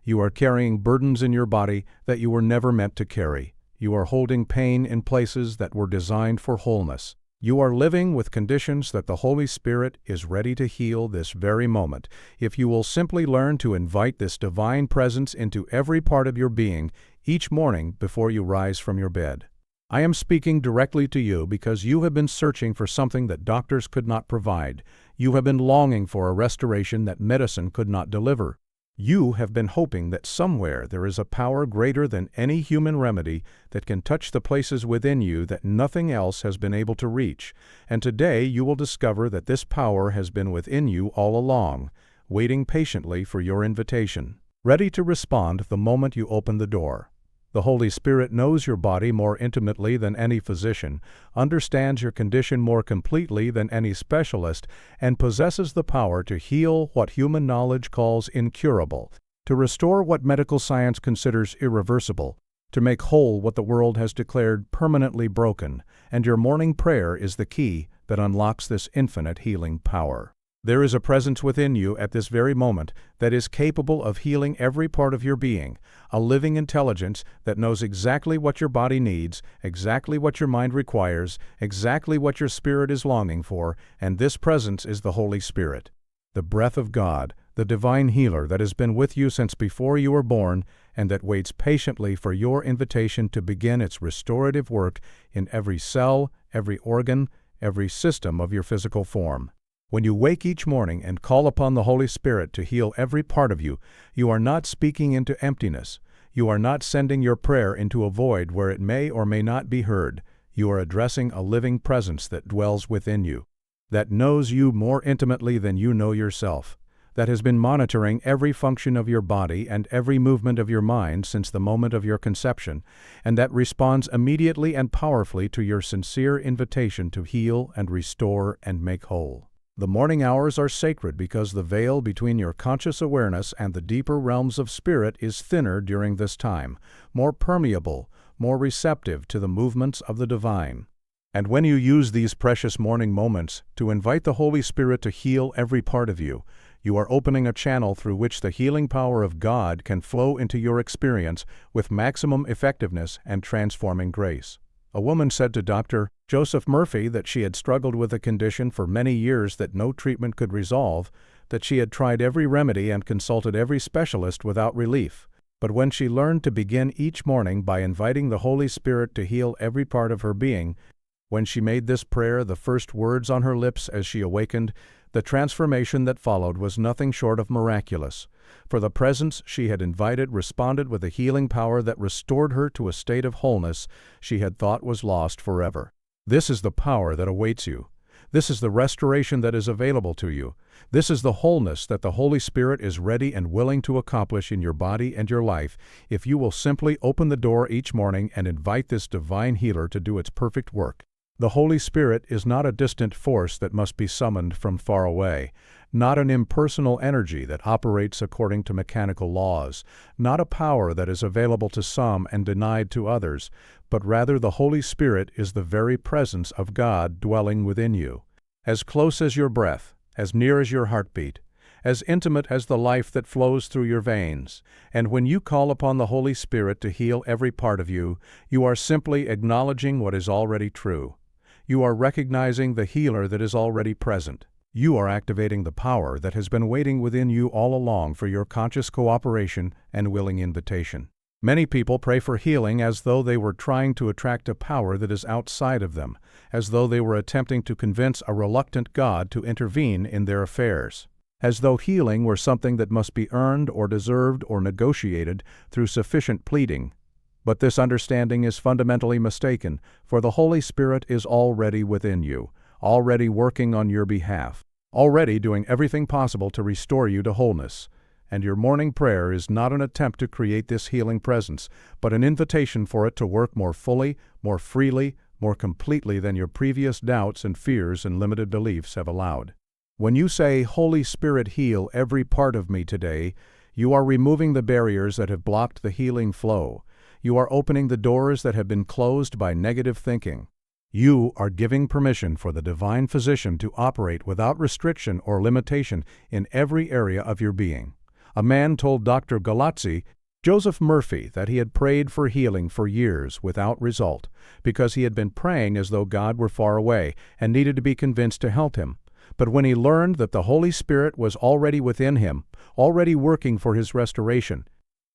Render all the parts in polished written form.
You are carrying burdens in your body that you were never meant to carry. You are holding pain in places that were designed for wholeness. You are living with conditions that the Holy Spirit is ready to heal this very moment, if you will simply learn to invite this divine presence into every part of your being each morning before you rise from your bed. I am speaking directly to you because you have been searching for something that doctors could not provide. You have been longing for a restoration that medicine could not deliver. You have been hoping that somewhere there is a power greater than any human remedy that can touch the places within you that nothing else has been able to reach. And today you will discover that this power has been within you all along, waiting patiently for your invitation, ready to respond the moment you open the door. The Holy Spirit knows your body more intimately than any physician, understands your condition more completely than any specialist, and possesses the power to heal what human knowledge calls incurable, to restore what medical science considers irreversible, to make whole what the world has declared permanently broken, and your morning prayer is the key that unlocks this infinite healing power. There is a presence within you at this very moment that is capable of healing every part of your being, a living intelligence that knows exactly what your body needs, exactly what your mind requires, exactly what your spirit is longing for, and this presence is the Holy Spirit, the breath of God, the divine healer that has been with you since before you were born and that waits patiently for your invitation to begin its restorative work in every cell, every organ, every system of your physical form. When you wake each morning and call upon the Holy Spirit to heal every part of you, you are not speaking into emptiness. You are not sending your prayer into a void where it may or may not be heard. You are addressing a living presence that dwells within you, that knows you more intimately than you know yourself, that has been monitoring every function of your body and every movement of your mind since the moment of your conception, and that responds immediately and powerfully to your sincere invitation to heal and restore and make whole. The morning hours are sacred because the veil between your conscious awareness and the deeper realms of spirit is thinner during this time, more permeable, more receptive to the movements of the divine. And when you use these precious morning moments to invite the Holy Spirit to heal every part of you, you are opening a channel through which the healing power of God can flow into your experience with maximum effectiveness and transforming grace. A woman said to Dr. Joseph Murphy that she had struggled with a condition for many years that no treatment could resolve, that she had tried every remedy and consulted every specialist without relief. But when she learned to begin each morning by inviting the Holy Spirit to heal every part of her being, when she made this prayer the first words on her lips as she awakened, the transformation that followed was nothing short of miraculous. For the presence she had invited responded with a healing power that restored her to a state of wholeness she had thought was lost forever. This is the power that awaits you. This is the restoration that is available to you. This is the wholeness that the Holy Spirit is ready and willing to accomplish in your body and your life if you will simply open the door each morning and invite this divine healer to do its perfect work. The Holy Spirit is not a distant force that must be summoned from far away, not an impersonal energy that operates according to mechanical laws, not a power that is available to some and denied to others, but rather the Holy Spirit is the very presence of God dwelling within you, as close as your breath, as near as your heartbeat, as intimate as the life that flows through your veins. And when you call upon the Holy Spirit to heal every part of you, you are simply acknowledging what is already true. You are recognizing the healer that is already present. You are activating the power that has been waiting within you all along for your conscious cooperation and willing invitation. Many people pray for healing as though they were trying to attract a power that is outside of them, as though they were attempting to convince a reluctant God to intervene in their affairs, as though healing were something that must be earned or deserved or negotiated through sufficient pleading. But this understanding is fundamentally mistaken, for the Holy Spirit is already within you, already working on your behalf, already doing everything possible to restore you to wholeness. And your morning prayer is not an attempt to create this healing presence, but an invitation for it to work more fully, more freely, more completely than your previous doubts and fears and limited beliefs have allowed. When you say, "Holy Spirit, heal every part of me today," you are removing the barriers that have blocked the healing flow. You are opening the doors that have been closed by negative thinking. You are giving permission for the divine physician to operate without restriction or limitation in every area of your being. A man told Dr. Galazzi, Joseph Murphy, that he had prayed for healing for years without result, because he had been praying as though God were far away and needed to be convinced to help him. But when he learned that the Holy Spirit was already within him, already working for his restoration,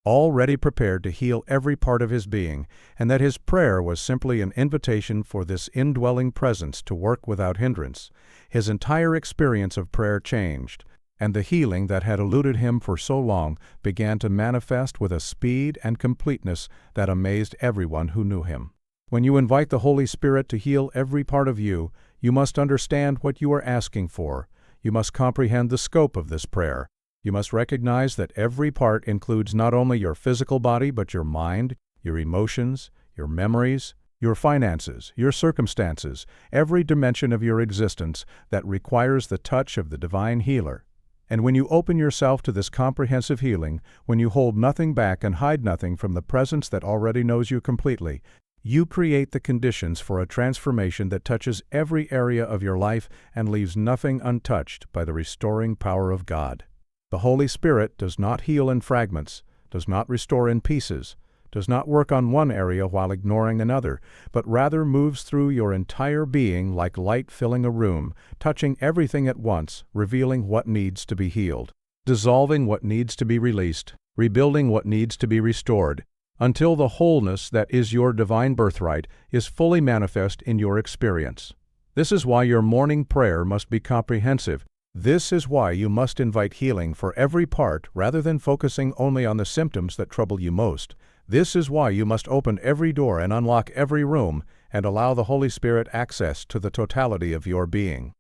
already prepared to heal every part of his being, and that his prayer was simply an invitation for this indwelling presence to work without hindrance, his entire experience of prayer changed, and the healing that had eluded him for so long began to manifest with a speed and completeness that amazed everyone who knew him. When you invite the Holy Spirit to heal every part of you, you must understand what you are asking for. You must comprehend the scope of this prayer. You must recognize that every part includes not only your physical body, but your mind, your emotions, your memories, your finances, your circumstances, every dimension of your existence that requires the touch of the divine healer. And when you open yourself to this comprehensive healing, when you hold nothing back and hide nothing from the presence that already knows you completely, you create the conditions for a transformation that touches every area of your life and leaves nothing untouched by the restoring power of God. The Holy Spirit does not heal in fragments, does not restore in pieces, does not work on one area while ignoring another, but rather moves through your entire being like light filling a room, touching everything at once, revealing what needs to be healed, dissolving what needs to be released, rebuilding what needs to be restored, until the wholeness that is your divine birthright is fully manifest in your experience. This is why your morning prayer must be comprehensive. This is why you must invite healing for every part rather than focusing only on the symptoms that trouble you most. This is why you must open every door and unlock every room and allow the Holy Spirit access to the totality of your being.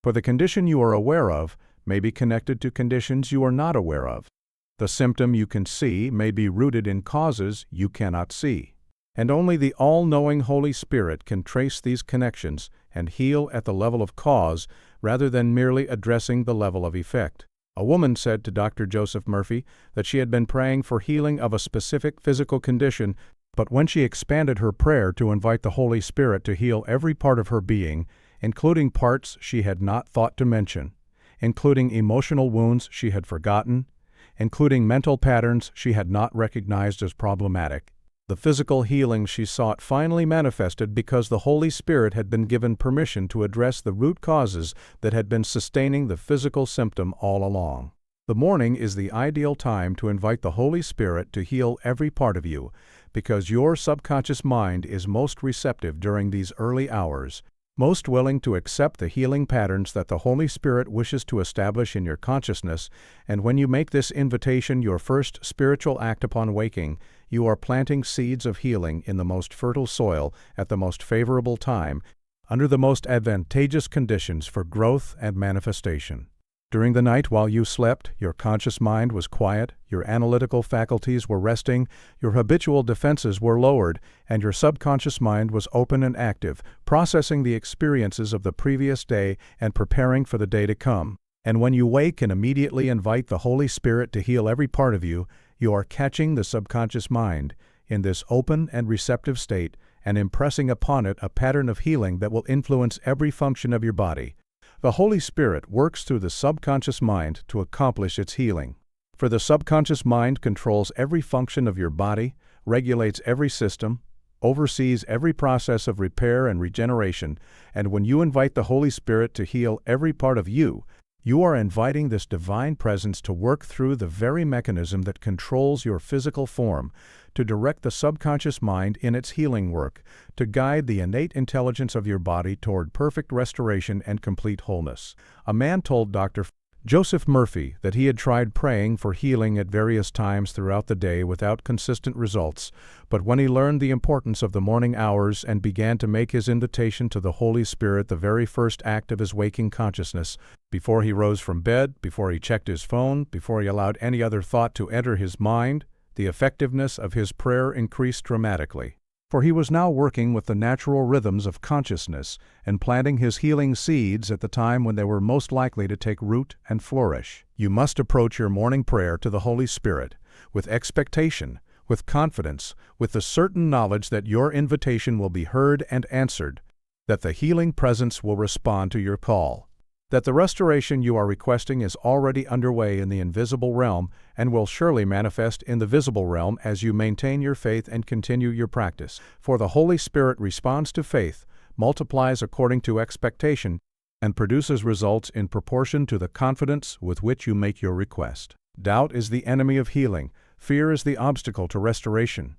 For the condition you are aware of may be connected to conditions you are not aware of. The symptom you can see may be rooted in causes you cannot see. And only the all-knowing Holy Spirit can trace these connections and heal at the level of cause rather than merely addressing the level of effect. A woman said to Dr. Joseph Murphy that she had been praying for healing of a specific physical condition, but when she expanded her prayer to invite the Holy Spirit to heal every part of her being, including parts she had not thought to mention, including emotional wounds she had forgotten, including mental patterns she had not recognized as problematic, the physical healing she sought finally manifested because the Holy Spirit had been given permission to address the root causes that had been sustaining the physical symptom all along. The morning is the ideal time to invite the Holy Spirit to heal every part of you, because your subconscious mind is most receptive during these early hours, most willing to accept the healing patterns that the Holy Spirit wishes to establish in your consciousness, and when you make this invitation your first spiritual act upon waking, you are planting seeds of healing in the most fertile soil at the most favorable time, under the most advantageous conditions for growth and manifestation. During the night while you slept, your conscious mind was quiet, your analytical faculties were resting, your habitual defenses were lowered, and your subconscious mind was open and active, processing the experiences of the previous day and preparing for the day to come. And when you wake and immediately invite the Holy Spirit to heal every part of you, you are catching the subconscious mind in this open and receptive state and impressing upon it a pattern of healing that will influence every function of your body. The Holy Spirit works through the subconscious mind to accomplish its healing. For the subconscious mind controls every function of your body, regulates every system, oversees every process of repair and regeneration, and when you invite the Holy Spirit to heal every part of you, you are inviting this divine presence to work through the very mechanism that controls your physical form, to direct the subconscious mind in its healing work, to guide the innate intelligence of your body toward perfect restoration and complete wholeness. A man told Dr. Joseph Murphy that he had tried praying for healing at various times throughout the day without consistent results, but when he learned the importance of the morning hours and began to make his invitation to the Holy Spirit the very first act of his waking consciousness, before he rose from bed, before he checked his phone, before he allowed any other thought to enter his mind, the effectiveness of his prayer increased dramatically. For he was now working with the natural rhythms of consciousness and planting his healing seeds at the time when they were most likely to take root and flourish. You must approach your morning prayer to the Holy Spirit with expectation, with confidence, with the certain knowledge that your invitation will be heard and answered, that the healing presence will respond to your call, that the restoration you are requesting is already underway in the invisible realm and will surely manifest in the visible realm as you maintain your faith and continue your practice. For the Holy Spirit responds to faith, multiplies according to expectation, and produces results in proportion to the confidence with which you make your request. Doubt is the enemy of healing. Fear is the obstacle to restoration.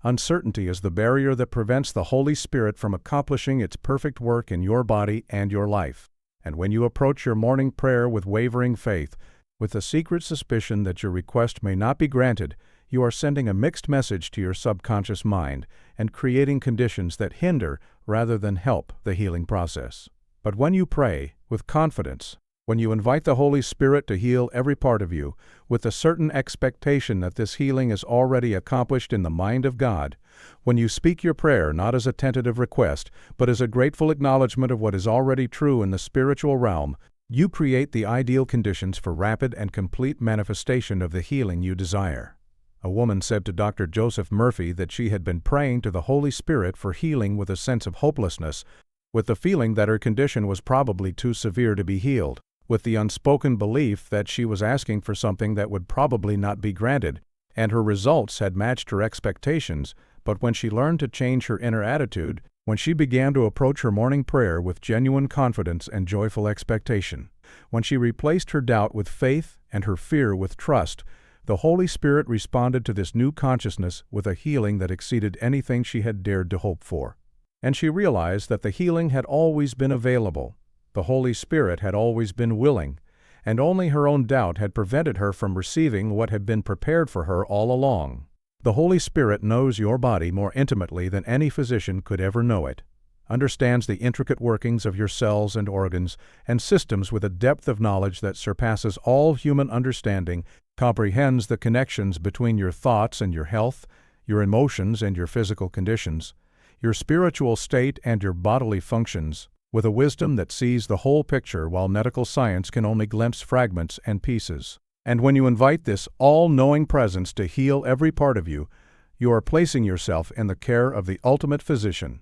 Uncertainty is the barrier that prevents the Holy Spirit from accomplishing its perfect work in your body and your life. And when you approach your morning prayer with wavering faith, with the secret suspicion that your request may not be granted, you are sending a mixed message to your subconscious mind and creating conditions that hinder rather than help the healing process. But when you pray with confidence, when you invite the Holy Spirit to heal every part of you, with a certain expectation that this healing is already accomplished in the mind of God, when you speak your prayer not as a tentative request, but as a grateful acknowledgement of what is already true in the spiritual realm, you create the ideal conditions for rapid and complete manifestation of the healing you desire. A woman said to Dr. Joseph Murphy that she had been praying to the Holy Spirit for healing with a sense of hopelessness, with the feeling that her condition was probably too severe to be healed, with the unspoken belief that she was asking for something that would probably not be granted, and her results had matched her expectations. But when she learned to change her inner attitude, when she began to approach her morning prayer with genuine confidence and joyful expectation, when she replaced her doubt with faith and her fear with trust, the Holy Spirit responded to this new consciousness with a healing that exceeded anything she had dared to hope for. And she realized that the healing had always been available. The Holy Spirit had always been willing, and only her own doubt had prevented her from receiving what had been prepared for her all along. The Holy Spirit knows your body more intimately than any physician could ever know it, understands the intricate workings of your cells and organs and systems with a depth of knowledge that surpasses all human understanding, comprehends the connections between your thoughts and your health, your emotions and your physical conditions, your spiritual state and your bodily functions, with a wisdom that sees the whole picture while medical science can only glimpse fragments and pieces. And when you invite this all-knowing presence to heal every part of you, you are placing yourself in the care of the ultimate physician,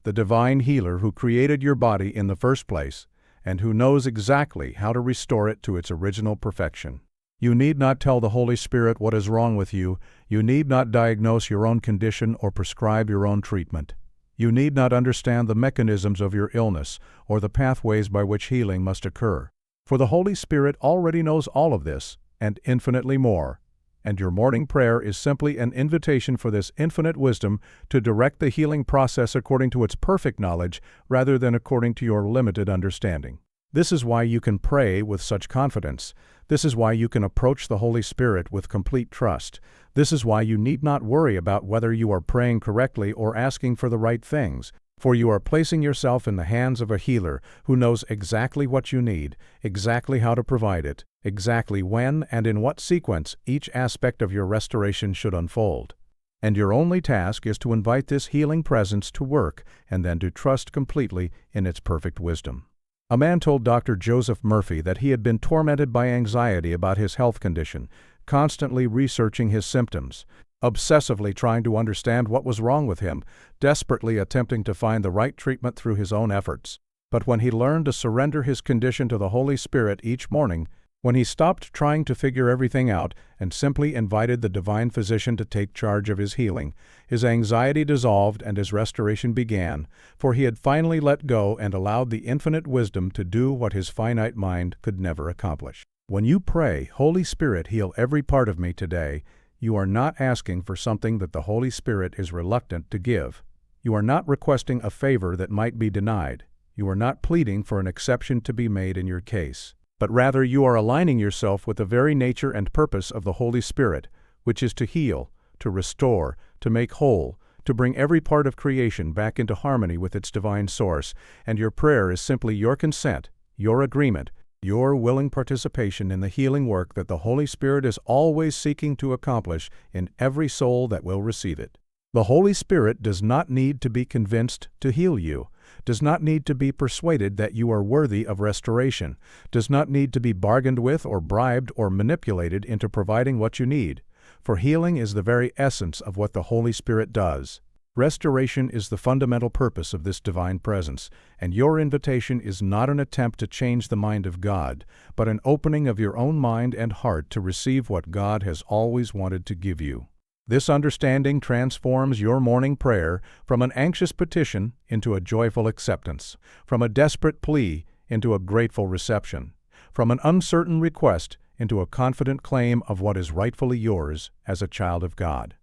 the divine healer who created your body in the first place, and who knows exactly how to restore it to its original perfection. You need not tell the Holy Spirit what is wrong with you. You need not diagnose your own condition or prescribe your own treatment. You need not understand the mechanisms of your illness or the pathways by which healing must occur. For the Holy Spirit already knows all of this, and infinitely more. And your morning prayer is simply an invitation for this infinite wisdom to direct the healing process according to its perfect knowledge rather than according to your limited understanding. This is why you can pray with such confidence. This is why you can approach the Holy Spirit with complete trust. This is why you need not worry about whether you are praying correctly or asking for the right things, for you are placing yourself in the hands of a healer who knows exactly what you need, exactly how to provide it, exactly when and in what sequence each aspect of your restoration should unfold. And your only task is to invite this healing presence to work and then to trust completely in its perfect wisdom. A man told Dr. Joseph Murphy that he had been tormented by anxiety about his health condition, constantly researching his symptoms, obsessively trying to understand what was wrong with him, desperately attempting to find the right treatment through his own efforts. But when he learned to surrender his condition to the Holy Spirit each morning, when he stopped trying to figure everything out and simply invited the divine physician to take charge of his healing, his anxiety dissolved and his restoration began, for he had finally let go and allowed the infinite wisdom to do what his finite mind could never accomplish. When you pray, "Holy Spirit, heal every part of me today," you are not asking for something that the Holy Spirit is reluctant to give. You are not requesting a favor that might be denied. You are not pleading for an exception to be made in your case. But rather you are aligning yourself with the very nature and purpose of the Holy Spirit, which is to heal, to restore, to make whole, to bring every part of creation back into harmony with its divine source, and your prayer is simply your consent, your agreement, your willing participation in the healing work that the Holy Spirit is always seeking to accomplish in every soul that will receive it. The Holy Spirit does not need to be convinced to heal you, does not need to be persuaded that you are worthy of restoration, does not need to be bargained with or bribed or manipulated into providing what you need, for healing is the very essence of what the Holy Spirit does. Restoration is the fundamental purpose of this divine presence, and your invitation is not an attempt to change the mind of God, but an opening of your own mind and heart to receive what God has always wanted to give you. This understanding transforms your morning prayer from an anxious petition into a joyful acceptance, from a desperate plea into a grateful reception, from an uncertain request into a confident claim of what is rightfully yours as a child of God.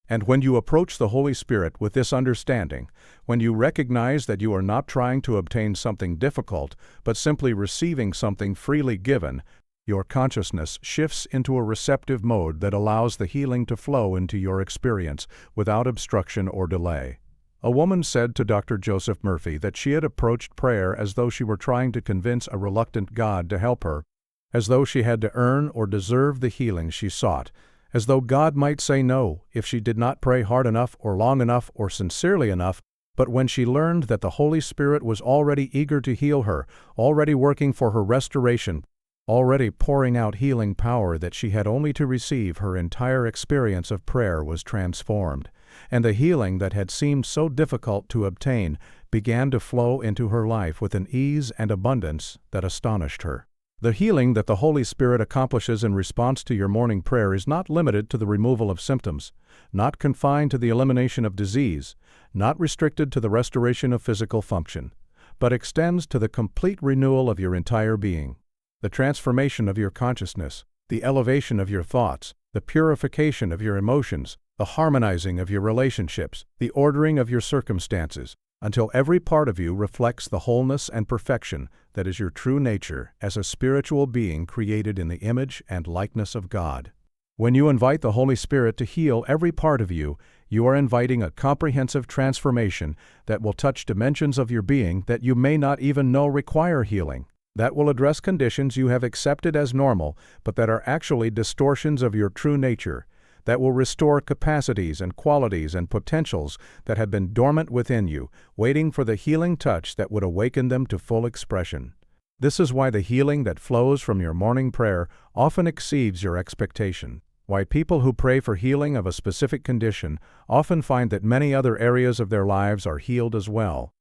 And when you approach the Holy Spirit with this understanding, when you recognize that you are not trying to obtain something difficult, but simply receiving something freely given, your consciousness shifts into a receptive mode that allows the healing to flow into your experience without obstruction or delay. A woman said to Dr. Joseph Murphy that she had approached prayer as though she were trying to convince a reluctant God to help her, as though she had to earn or deserve the healing she sought, as though God might say no if she did not pray hard enough or long enough or sincerely enough. But when she learned that the Holy Spirit was already eager to heal her, already working for her restoration, already pouring out healing power that she had only to receive, her entire experience of prayer was transformed, and the healing that had seemed so difficult to obtain began to flow into her life with an ease and abundance that astonished her. The healing that the Holy Spirit accomplishes in response to your morning prayer is not limited to the removal of symptoms, not confined to the elimination of disease, not restricted to the restoration of physical function, but extends to the complete renewal of your entire being, the transformation of your consciousness, the elevation of your thoughts, the purification of your emotions, the harmonizing of your relationships, the ordering of your circumstances, until every part of you reflects the wholeness and perfection that is your true nature as a spiritual being created in the image and likeness of God. When you invite the Holy Spirit to heal every part of you, you are inviting a comprehensive transformation that will touch dimensions of your being that you may not even know require healing, that will address conditions you have accepted as normal but that are actually distortions of your true nature, that will restore capacities and qualities and potentials that have been dormant within you, waiting for the healing touch that would awaken them to full expression. This is why the healing that flows from your morning prayer often exceeds your expectation, why people who pray for healing of a specific condition often find that many other areas of their lives are healed as well,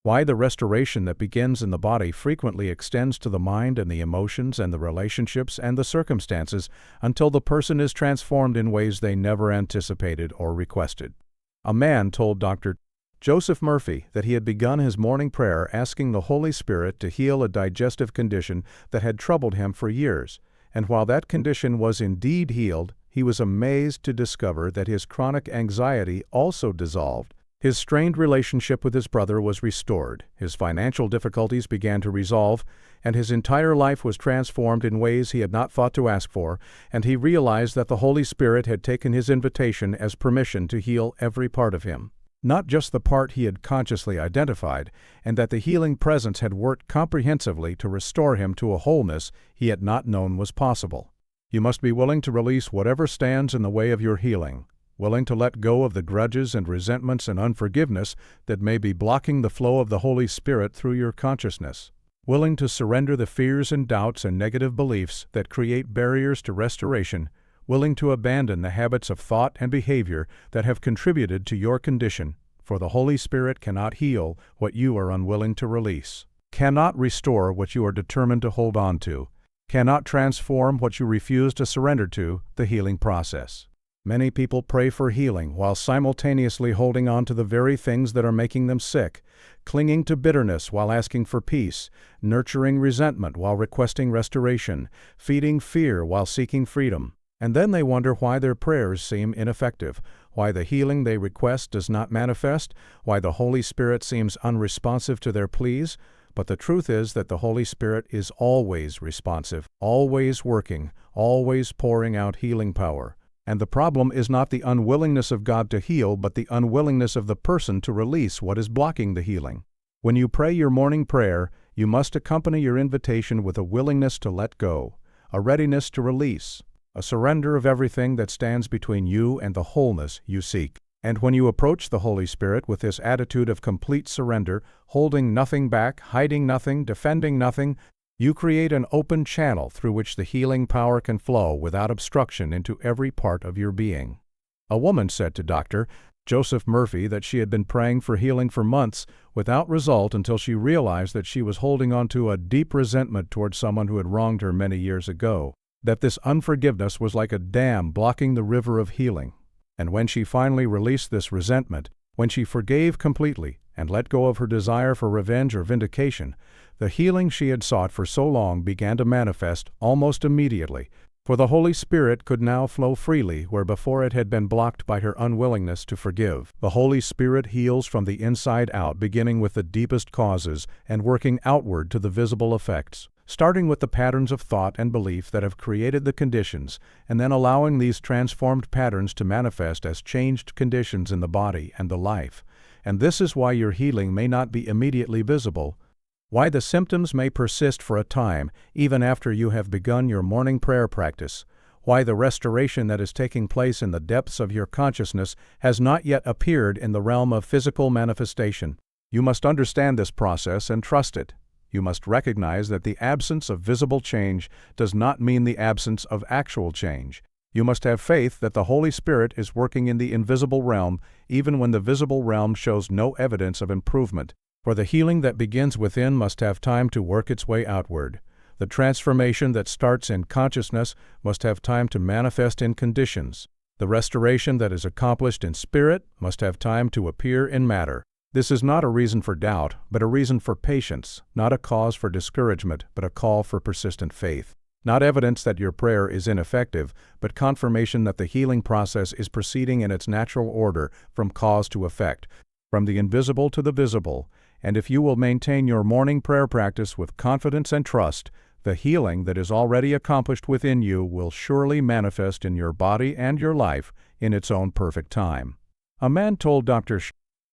why the restoration that begins in the body frequently extends to the mind and the emotions and the relationships and the circumstances until the person is transformed in ways they never anticipated or requested. A man told Dr. Joseph Murphy that he had begun his morning prayer asking the Holy Spirit to heal a digestive condition that had troubled him for years, and while that condition was indeed healed, he was amazed to discover that his chronic anxiety also dissolved. His strained relationship with his brother was restored, his financial difficulties began to resolve, and his entire life was transformed in ways he had not thought to ask for, and he realized that the Holy Spirit had taken his invitation as permission to heal every part of him, not just the part he had consciously identified, and that the healing presence had worked comprehensively to restore him to a wholeness he had not known was possible. You must be willing to release whatever stands in the way of your healing, willing to let go of the grudges and resentments and unforgiveness that may be blocking the flow of the Holy Spirit through your consciousness, willing to surrender the fears and doubts and negative beliefs that create barriers to restoration, willing to abandon the habits of thought and behavior that have contributed to your condition, for the Holy Spirit cannot heal what you are unwilling to release, cannot restore what you are determined to hold on to, cannot transform what you refuse to surrender to the healing process. Many people pray for healing while simultaneously holding on to the very things that are making them sick, clinging to bitterness while asking for peace, nurturing resentment while requesting restoration, feeding fear while seeking freedom. And then they wonder why their prayers seem ineffective, why the healing they request does not manifest, why the Holy Spirit seems unresponsive to their pleas. But the truth is that the Holy Spirit is always responsive, always working, always pouring out healing power. And the problem is not the unwillingness of God to heal, but the unwillingness of the person to release what is blocking the healing. When you pray your morning prayer, you must accompany your invitation with a willingness to let go, a readiness to release, a surrender of everything that stands between you and the wholeness you seek. And when you approach the Holy Spirit with this attitude of complete surrender, holding nothing back, hiding nothing, defending nothing, you create an open channel through which the healing power can flow without obstruction into every part of your being. A woman said to Dr. Joseph Murphy that she had been praying for healing for months without result until she realized that she was holding on to a deep resentment towards someone who had wronged her many years ago, that this unforgiveness was like a dam blocking the river of healing. And when she finally released this resentment, when she forgave completely and let go of her desire for revenge or vindication, the healing she had sought for so long began to manifest almost immediately, for the Holy Spirit could now flow freely where before it had been blocked by her unwillingness to forgive. The Holy Spirit heals from the inside out, beginning with the deepest causes and working outward to the visible effects, starting with the patterns of thought and belief that have created the conditions, and then allowing these transformed patterns to manifest as changed conditions in the body and the life. And this is why your healing may not be immediately visible, why the symptoms may persist for a time, even after you have begun your morning prayer practice, why the restoration that is taking place in the depths of your consciousness has not yet appeared in the realm of physical manifestation. You must understand this process and trust it. You must recognize that the absence of visible change does not mean the absence of actual change. You must have faith that the Holy Spirit is working in the invisible realm, even when the visible realm shows no evidence of improvement. For the healing that begins within must have time to work its way outward. The transformation that starts in consciousness must have time to manifest in conditions. The restoration that is accomplished in spirit must have time to appear in matter. This is not a reason for doubt, but a reason for patience, not a cause for discouragement, but a call for persistent faith. Not evidence that your prayer is ineffective, but confirmation that the healing process is proceeding in its natural order from cause to effect, from the invisible to the visible. And if you will maintain your morning prayer practice with confidence and trust, the healing that is already accomplished within you will surely manifest in your body and your life in its own perfect time. A man told Dr.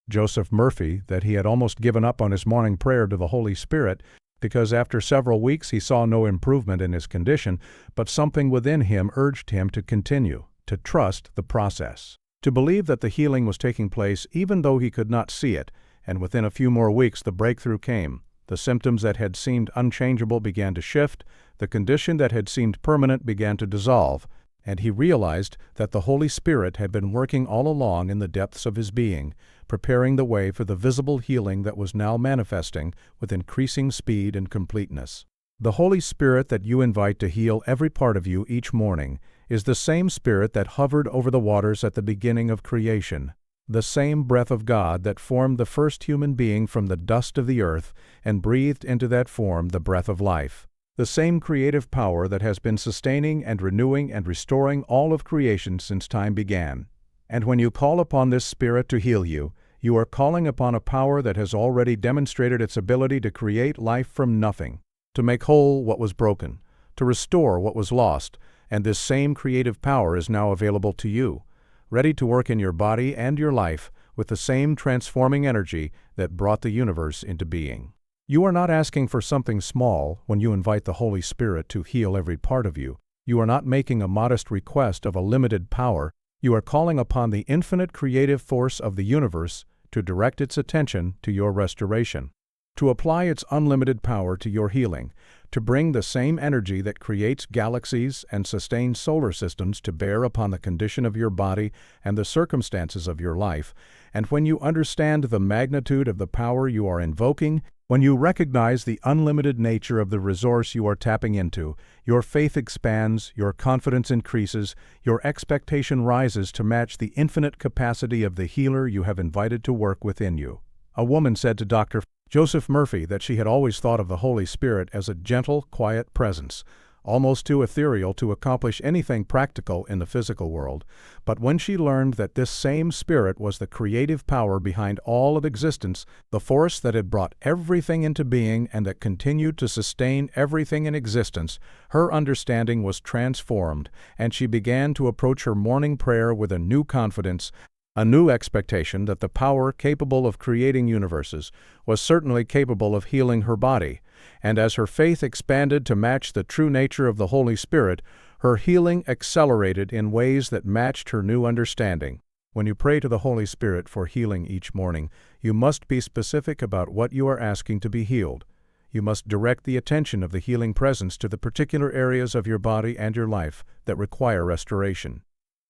Joseph Murphy that he had almost given up on his morning prayer to the Holy Spirit because after several weeks he saw no improvement in his condition, but something within him urged him to continue, to trust the process, to believe that the healing was taking place even though he could not see it. And within a few more weeks the breakthrough came. The symptoms that had seemed unchangeable began to shift, the condition that had seemed permanent began to dissolve, and he realized that the Holy Spirit had been working all along in the depths of his being, preparing the way for the visible healing that was now manifesting with increasing speed and completeness. The Holy Spirit that you invite to heal every part of you each morning is the same Spirit that hovered over the waters at the beginning of creation, the same breath of God that formed the first human being from the dust of the earth and breathed into that form the breath of life, the same creative power that has been sustaining and renewing and restoring all of creation since time began. And when you call upon this Spirit to heal you, you are calling upon a power that has already demonstrated its ability to create life from nothing, to make whole what was broken, to restore what was lost, and this same creative power is now available to you, ready to work in your body and your life with the same transforming energy that brought the universe into being. You are not asking for something small when you invite the Holy Spirit to heal every part of you. You are not making a modest request of a limited power. You are calling upon the infinite creative force of the universe to direct its attention to your restoration, to apply its unlimited power to your healing, to bring the same energy that creates galaxies and sustains solar systems to bear upon the condition of your body and the circumstances of your life. And when you understand the magnitude of the power you are invoking, when you recognize the unlimited nature of the resource you are tapping into, your faith expands, your confidence increases, your expectation rises to match the infinite capacity of the healer you have invited to work within you. A woman said to Dr. Joseph Murphy that she had always thought of the Holy Spirit as a gentle, quiet presence, almost too ethereal to accomplish anything practical in the physical world. But when she learned that this same Spirit was the creative power behind all of existence, the force that had brought everything into being and that continued to sustain everything in existence, her understanding was transformed, and she began to approach her morning prayer with a new confidence, a new expectation that the power capable of creating universes was certainly capable of healing her body, and as her faith expanded to match the true nature of the Holy Spirit, her healing accelerated in ways that matched her new understanding. When you pray to the Holy Spirit for healing each morning, you must be specific about what you are asking to be healed. You must direct the attention of the healing presence to the particular areas of your body and your life that require restoration.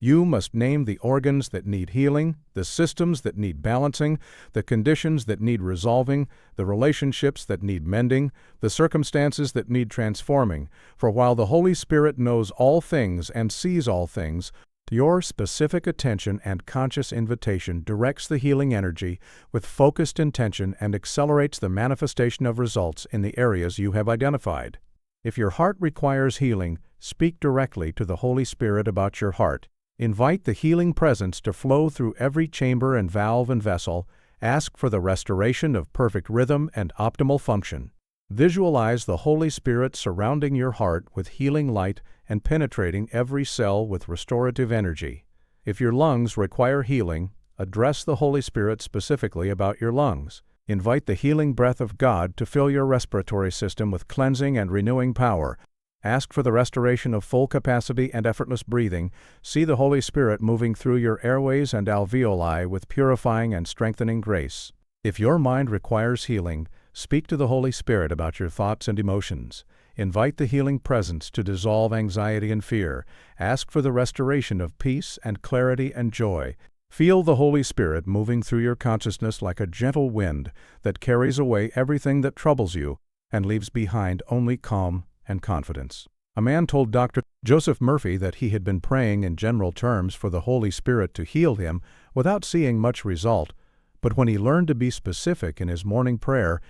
You must name the organs that need healing, the systems that need balancing, the conditions that need resolving, the relationships that need mending, the circumstances that need transforming. For while the Holy Spirit knows all things and sees all things, your specific attention and conscious invitation directs the healing energy with focused intention and accelerates the manifestation of results in the areas you have identified. If your heart requires healing, speak directly to the Holy Spirit about your heart. Invite the healing presence to flow through every chamber and valve and vessel. Ask for the restoration of perfect rhythm and optimal function. Visualize the Holy Spirit surrounding your heart with healing light and penetrating every cell with restorative energy. If your lungs require healing, address the Holy Spirit specifically about your lungs. Invite the healing breath of God to fill your respiratory system with cleansing and renewing power. Ask for the restoration of full capacity and effortless breathing. See the Holy Spirit moving through your airways and alveoli with purifying and strengthening grace. If your mind requires healing, speak to the Holy Spirit about your thoughts and emotions. Invite the healing presence to dissolve anxiety and fear. Ask for the restoration of peace and clarity and joy. Feel the Holy Spirit moving through your consciousness like a gentle wind that carries away everything that troubles you and leaves behind only calm and confidence. A man told Dr. Joseph Murphy that he had been praying in general terms for the Holy Spirit to heal him without seeing much result, but when he learned to be specific in his morning prayer,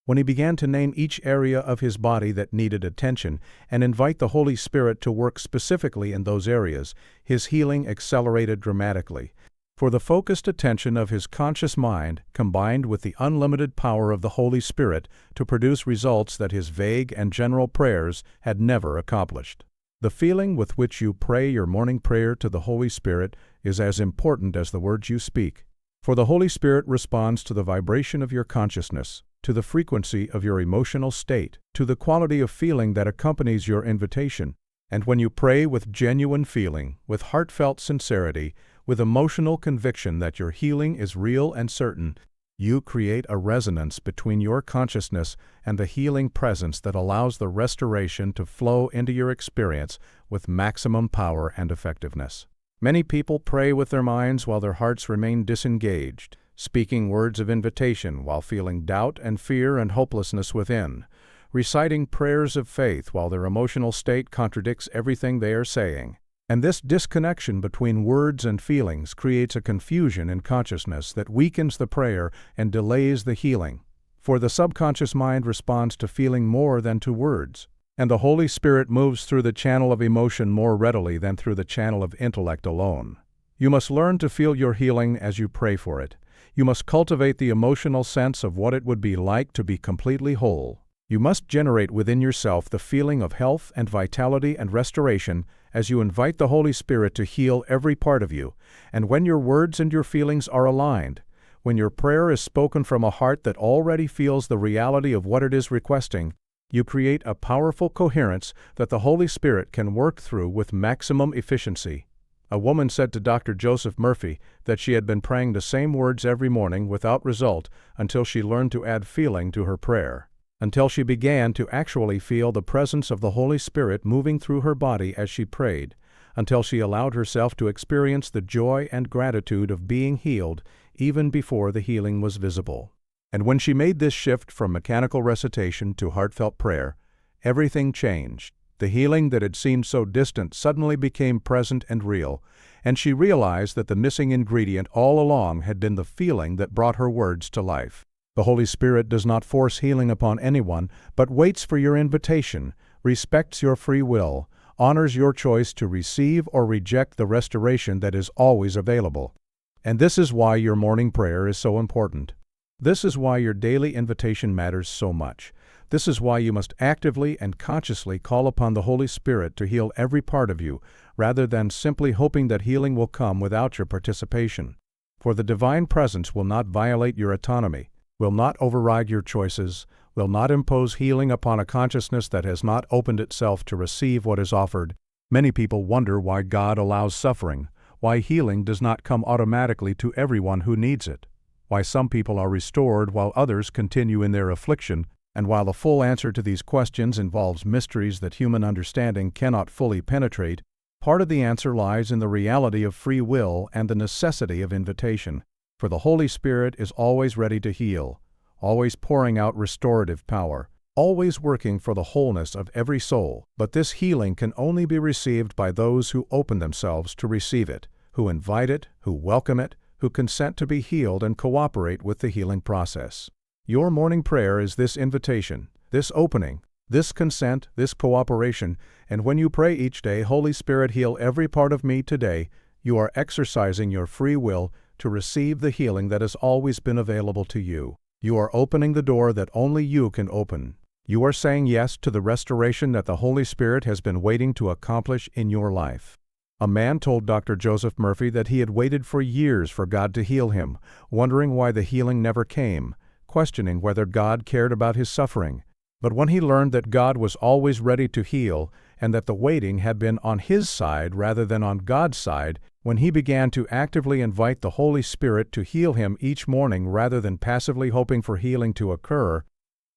when he began to name each area of his body that needed attention and invite the Holy Spirit to work specifically in those areas, his healing accelerated dramatically. For the focused attention of his conscious mind combined with the unlimited power of the Holy Spirit to produce results that his vague and general prayers had never accomplished. The feeling with which you pray your morning prayer to the Holy Spirit is as important as the words you speak. For the Holy Spirit responds to the vibration of your consciousness, to the frequency of your emotional state, to the quality of feeling that accompanies your invitation. And when you pray with genuine feeling, with heartfelt sincerity, with emotional conviction that your healing is real and certain, you create a resonance between your consciousness and the healing presence that allows the restoration to flow into your experience with maximum power and effectiveness. Many people pray with their minds while their hearts remain disengaged, speaking words of invitation while feeling doubt and fear and hopelessness within, reciting prayers of faith while their emotional state contradicts everything they are saying. And this disconnection between words and feelings creates a confusion in consciousness that weakens the prayer and delays the healing. For the subconscious mind responds to feeling more than to words, and the Holy Spirit moves through the channel of emotion more readily than through the channel of intellect alone. You must learn to feel your healing as you pray for it. You must cultivate the emotional sense of what it would be like to be completely whole. You must generate within yourself the feeling of health and vitality and restoration as you invite the Holy Spirit to heal every part of you. And when your words and your feelings are aligned, when your prayer is spoken from a heart that already feels the reality of what it is requesting, you create a powerful coherence that the Holy Spirit can work through with maximum efficiency. A woman said to Dr. Joseph Murphy that she had been praying the same words every morning without result until she learned to add feeling to her prayer, until she began to actually feel the presence of the Holy Spirit moving through her body as she prayed, until she allowed herself to experience the joy and gratitude of being healed even before the healing was visible. And when she made this shift from mechanical recitation to heartfelt prayer, everything changed. The healing that had seemed so distant suddenly became present and real, and she realized that the missing ingredient all along had been the feeling that brought her words to life. The Holy Spirit does not force healing upon anyone, but waits for your invitation, respects your free will, honors your choice to receive or reject the restoration that is always available. And this is why your morning prayer is so important. This is why your daily invitation matters so much. This is why you must actively and consciously call upon the Holy Spirit to heal every part of you, rather than simply hoping that healing will come without your participation. For the divine presence will not violate your autonomy, will not override your choices, will not impose healing upon a consciousness that has not opened itself to receive what is offered. Many people wonder why God allows suffering, why healing does not come automatically to everyone who needs it, why some people are restored while others continue in their affliction. And while the full answer to these questions involves mysteries that human understanding cannot fully penetrate, Part of the answer lies in the reality of free will and the necessity of invitation, for the Holy Spirit is always ready to heal, always pouring out restorative power, always working for the wholeness of every soul. But this healing can only be received by those who open themselves to receive it, who invite it, who welcome it, who consent to be healed and cooperate with the healing process. Your morning prayer is this invitation, this opening, this consent, this cooperation, and when you pray each day, Holy Spirit, heal every part of me today, you are exercising your free will to receive the healing that has always been available to you. You are opening the door that only you can open. You are saying yes to the restoration that the Holy Spirit has been waiting to accomplish in your life. A man told Dr. Joseph Murphy that he had waited for years for God to heal him, wondering why the healing never came, questioning whether God cared about his suffering. But when he learned that God was always ready to heal, and that the waiting had been on his side rather than on God's side, when he began to actively invite the Holy Spirit to heal him each morning rather than passively hoping for healing to occur,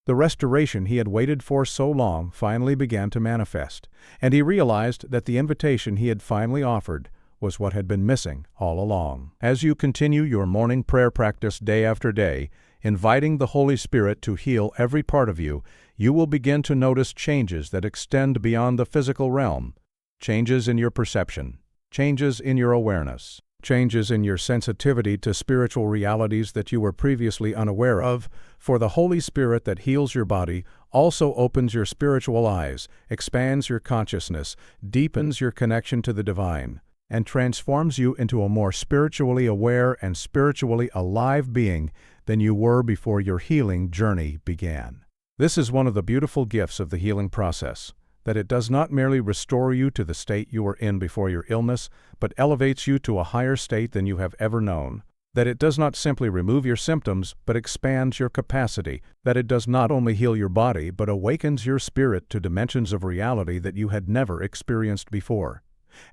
the restoration he had waited for so long finally began to manifest, and he realized that the invitation he had finally offered was what had been missing all along. As you continue your morning prayer practice day after day, inviting the Holy Spirit to heal every part of you, you will begin to notice changes that extend beyond the physical realm, changes in your perception, changes in your awareness, changes in your sensitivity to spiritual realities that you were previously unaware of, for the Holy Spirit that heals your body also opens your spiritual eyes, expands your consciousness, deepens your connection to the divine, and transforms you into a more spiritually aware and spiritually alive being than you were before your healing journey began. This is one of the beautiful gifts of the healing process, that it does not merely restore you to the state you were in before your illness, but elevates you to a higher state than you have ever known. That it does not simply remove your symptoms, but expands your capacity. That it does not only heal your body, but awakens your spirit to dimensions of reality that you had never experienced before.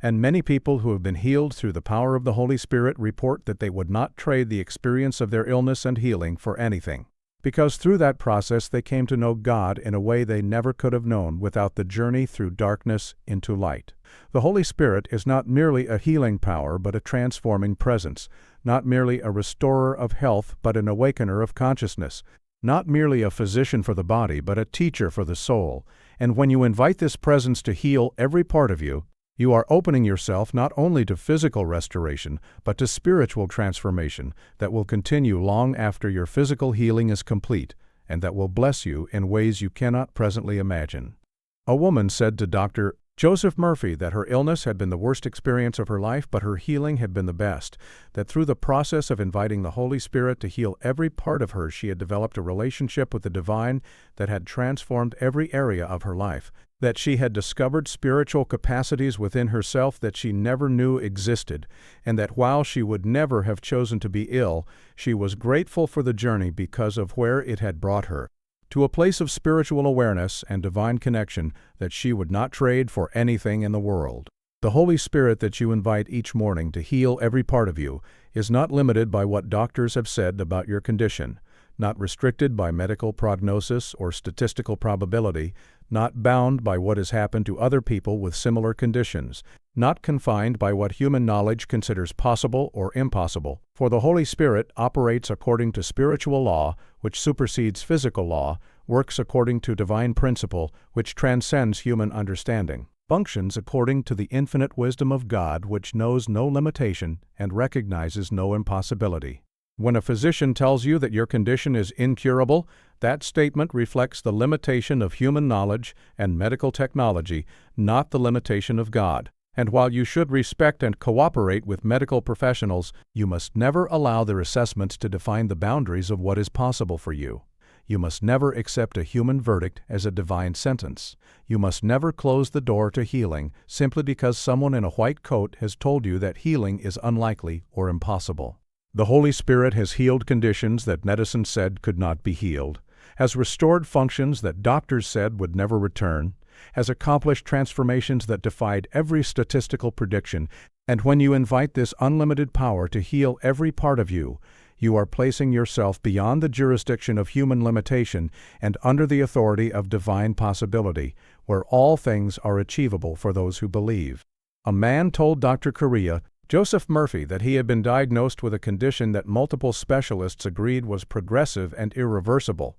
And many people who have been healed through the power of the Holy Spirit report that they would not trade the experience of their illness and healing for anything, because through that process they came to know God in a way they never could have known without the journey through darkness into light. The Holy Spirit is not merely a healing power, but a transforming presence, not merely a restorer of health, but an awakener of consciousness, not merely a physician for the body, but a teacher for the soul. And when you invite this presence to heal every part of you, you are opening yourself not only to physical restoration, but to spiritual transformation that will continue long after your physical healing is complete, and that will bless you in ways you cannot presently imagine. A woman said to Dr. Joseph Murphy that her illness had been the worst experience of her life, but her healing had been the best, that through the process of inviting the Holy Spirit to heal every part of her, she had developed a relationship with the divine that had transformed every area of her life, that she had discovered spiritual capacities within herself that she never knew existed, and that while she would never have chosen to be ill, she was grateful for the journey because of where it had brought her, to a place of spiritual awareness and divine connection that she would not trade for anything in the world. The Holy Spirit that you invite each morning to heal every part of you is not limited by what doctors have said about your condition, not restricted by medical prognosis or statistical probability, not bound by what has happened to other people with similar conditions, not confined by what human knowledge considers possible or impossible. For the Holy Spirit operates according to spiritual law, which supersedes physical law, works according to divine principle, which transcends human understanding, functions according to the infinite wisdom of God, which knows no limitation and recognizes no impossibility. When a physician tells you that your condition is incurable, that statement reflects the limitation of human knowledge and medical technology, not the limitation of God. And while you should respect and cooperate with medical professionals, you must never allow their assessments to define the boundaries of what is possible for you. You must never accept a human verdict as a divine sentence. You must never close the door to healing simply because someone in a white coat has told you that healing is unlikely or impossible. The Holy Spirit has healed conditions that medicine said could not be healed, has restored functions that doctors said would never return, has accomplished transformations that defied every statistical prediction, and when you invite this unlimited power to heal every part of you, you are placing yourself beyond the jurisdiction of human limitation and under the authority of divine possibility, where all things are achievable for those who believe. A man told Dr. Correa, Joseph Murphy, that he had been diagnosed with a condition that multiple specialists agreed was progressive and irreversible,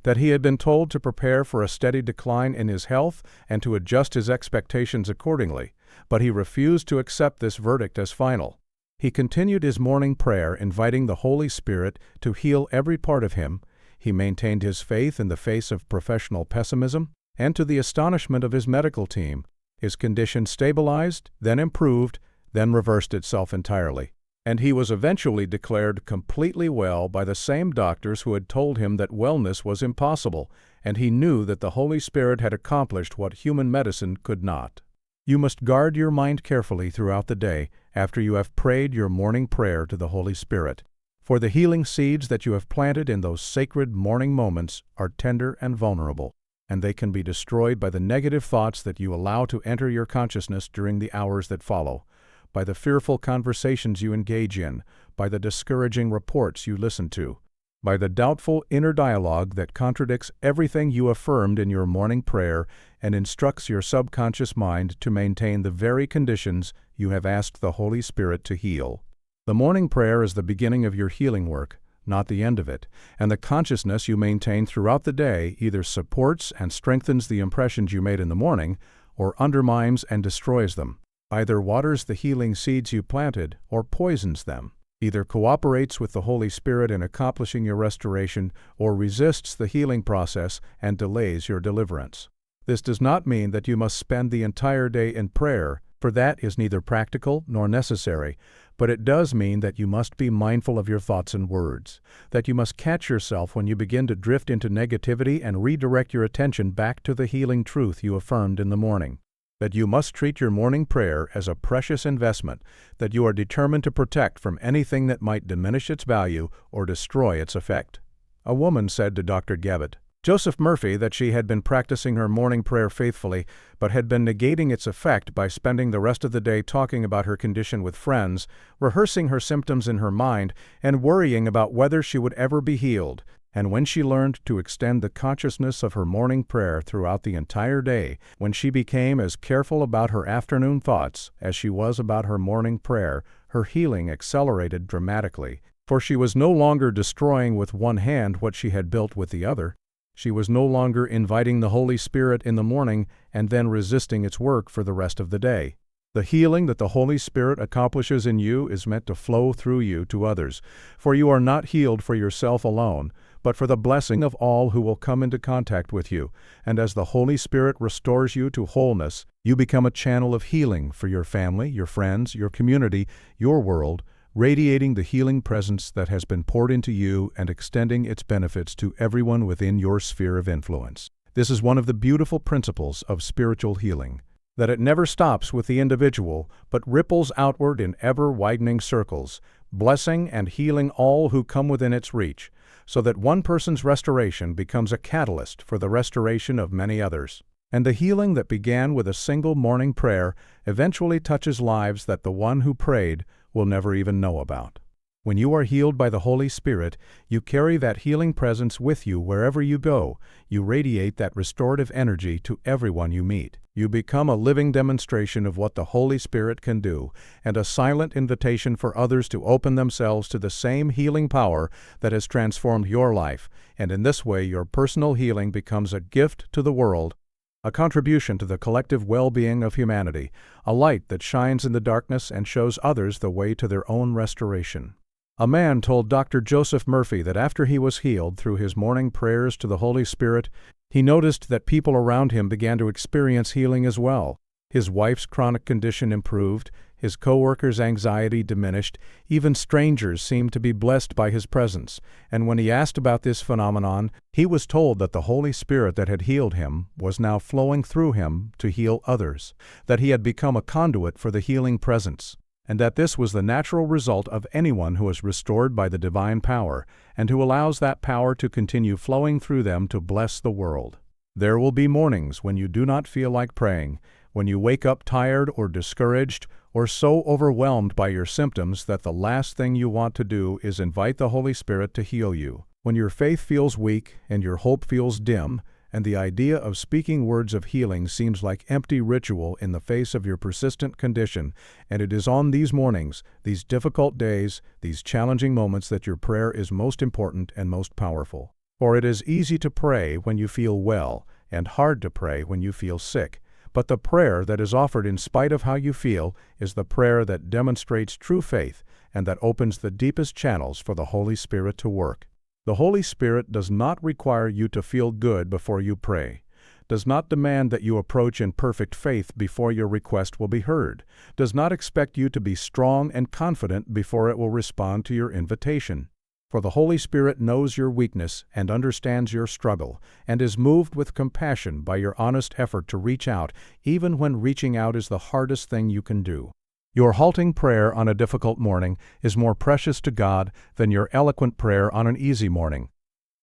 that he had been told to prepare for a steady decline in his health and to adjust his expectations accordingly, but he refused to accept this verdict as final. He continued his morning prayer, inviting the Holy Spirit to heal every part of him. He maintained his faith in the face of professional pessimism, and to the astonishment of his medical team, his condition stabilized, then improved, then reversed itself entirely, and he was eventually declared completely well by the same doctors who had told him that wellness was impossible, and he knew that the Holy Spirit had accomplished what human medicine could not. You must guard your mind carefully throughout the day after you have prayed your morning prayer to the Holy Spirit, for the healing seeds that you have planted in those sacred morning moments are tender and vulnerable, and they can be destroyed by the negative thoughts that you allow to enter your consciousness during the hours that follow, by the fearful conversations you engage in, by the discouraging reports you listen to, by the doubtful inner dialogue that contradicts everything you affirmed in your morning prayer and instructs your subconscious mind to maintain the very conditions you have asked the Holy Spirit to heal. The morning prayer is the beginning of your healing work, not the end of it, and the consciousness you maintain throughout the day either supports and strengthens the impressions you made in the morning, or undermines and destroys them, either waters the healing seeds you planted or poisons them, either cooperates with the Holy Spirit in accomplishing your restoration or resists the healing process and delays your deliverance. This does not mean that you must spend the entire day in prayer, for that is neither practical nor necessary, but it does mean that you must be mindful of your thoughts and words, that you must catch yourself when you begin to drift into negativity and redirect your attention back to the healing truth you affirmed in the morning, that you must treat your morning prayer as a precious investment that you are determined to protect from anything that might diminish its value or destroy its effect. A woman said to Dr. Gavitt, Joseph Murphy, that she had been practicing her morning prayer faithfully, but had been negating its effect by spending the rest of the day talking about her condition with friends, rehearsing her symptoms in her mind, and worrying about whether she would ever be healed. And when she learned to extend the consciousness of her morning prayer throughout the entire day, when she became as careful about her afternoon thoughts as she was about her morning prayer, her healing accelerated dramatically, for she was no longer destroying with one hand what she had built with the other. She was no longer inviting the Holy Spirit in the morning and then resisting its work for the rest of the day. The healing that the Holy Spirit accomplishes in you is meant to flow through you to others, for you are not healed for yourself alone, but for the blessing of all who will come into contact with you, and as the Holy Spirit restores you to wholeness, you become a channel of healing for your family, your friends, your community, your world, radiating the healing presence that has been poured into you and extending its benefits to everyone within your sphere of influence. This is one of the beautiful principles of spiritual healing, that it never stops with the individual, but ripples outward in ever-widening circles, blessing and healing all who come within its reach, so that one person's restoration becomes a catalyst for the restoration of many others. And the healing that began with a single morning prayer eventually touches lives that the one who prayed will never even know about. When you are healed by the Holy Spirit, you carry that healing presence with you wherever you go. You radiate that restorative energy to everyone you meet. You become a living demonstration of what the Holy Spirit can do, and a silent invitation for others to open themselves to the same healing power that has transformed your life, and in this way your personal healing becomes a gift to the world, a contribution to the collective well-being of humanity, a light that shines in the darkness and shows others the way to their own restoration. A man told Dr. Joseph Murphy that after he was healed through his morning prayers to the Holy Spirit, he noticed that people around him began to experience healing as well. His wife's chronic condition improved, his co-workers' anxiety diminished, even strangers seemed to be blessed by his presence, and when he asked about this phenomenon, he was told that the Holy Spirit that had healed him was now flowing through him to heal others, that he had become a conduit for the healing presence, and that this was the natural result of anyone who is restored by the divine power, and who allows that power to continue flowing through them to bless the world. There will be mornings when you do not feel like praying, when you wake up tired or discouraged, or so overwhelmed by your symptoms that the last thing you want to do is invite the Holy Spirit to heal you, when your faith feels weak and your hope feels dim, and the idea of speaking words of healing seems like empty ritual in the face of your persistent condition, and it is on these mornings, these difficult days, these challenging moments that your prayer is most important and most powerful. For it is easy to pray when you feel well, and hard to pray when you feel sick. But the prayer that is offered in spite of how you feel is the prayer that demonstrates true faith and that opens the deepest channels for the Holy Spirit to work. The Holy Spirit does not require you to feel good before you pray, does not demand that you approach in perfect faith before your request will be heard, does not expect you to be strong and confident before it will respond to your invitation. For the Holy Spirit knows your weakness and understands your struggle, and is moved with compassion by your honest effort to reach out, even when reaching out is the hardest thing you can do. Your halting prayer on a difficult morning is more precious to God than your eloquent prayer on an easy morning.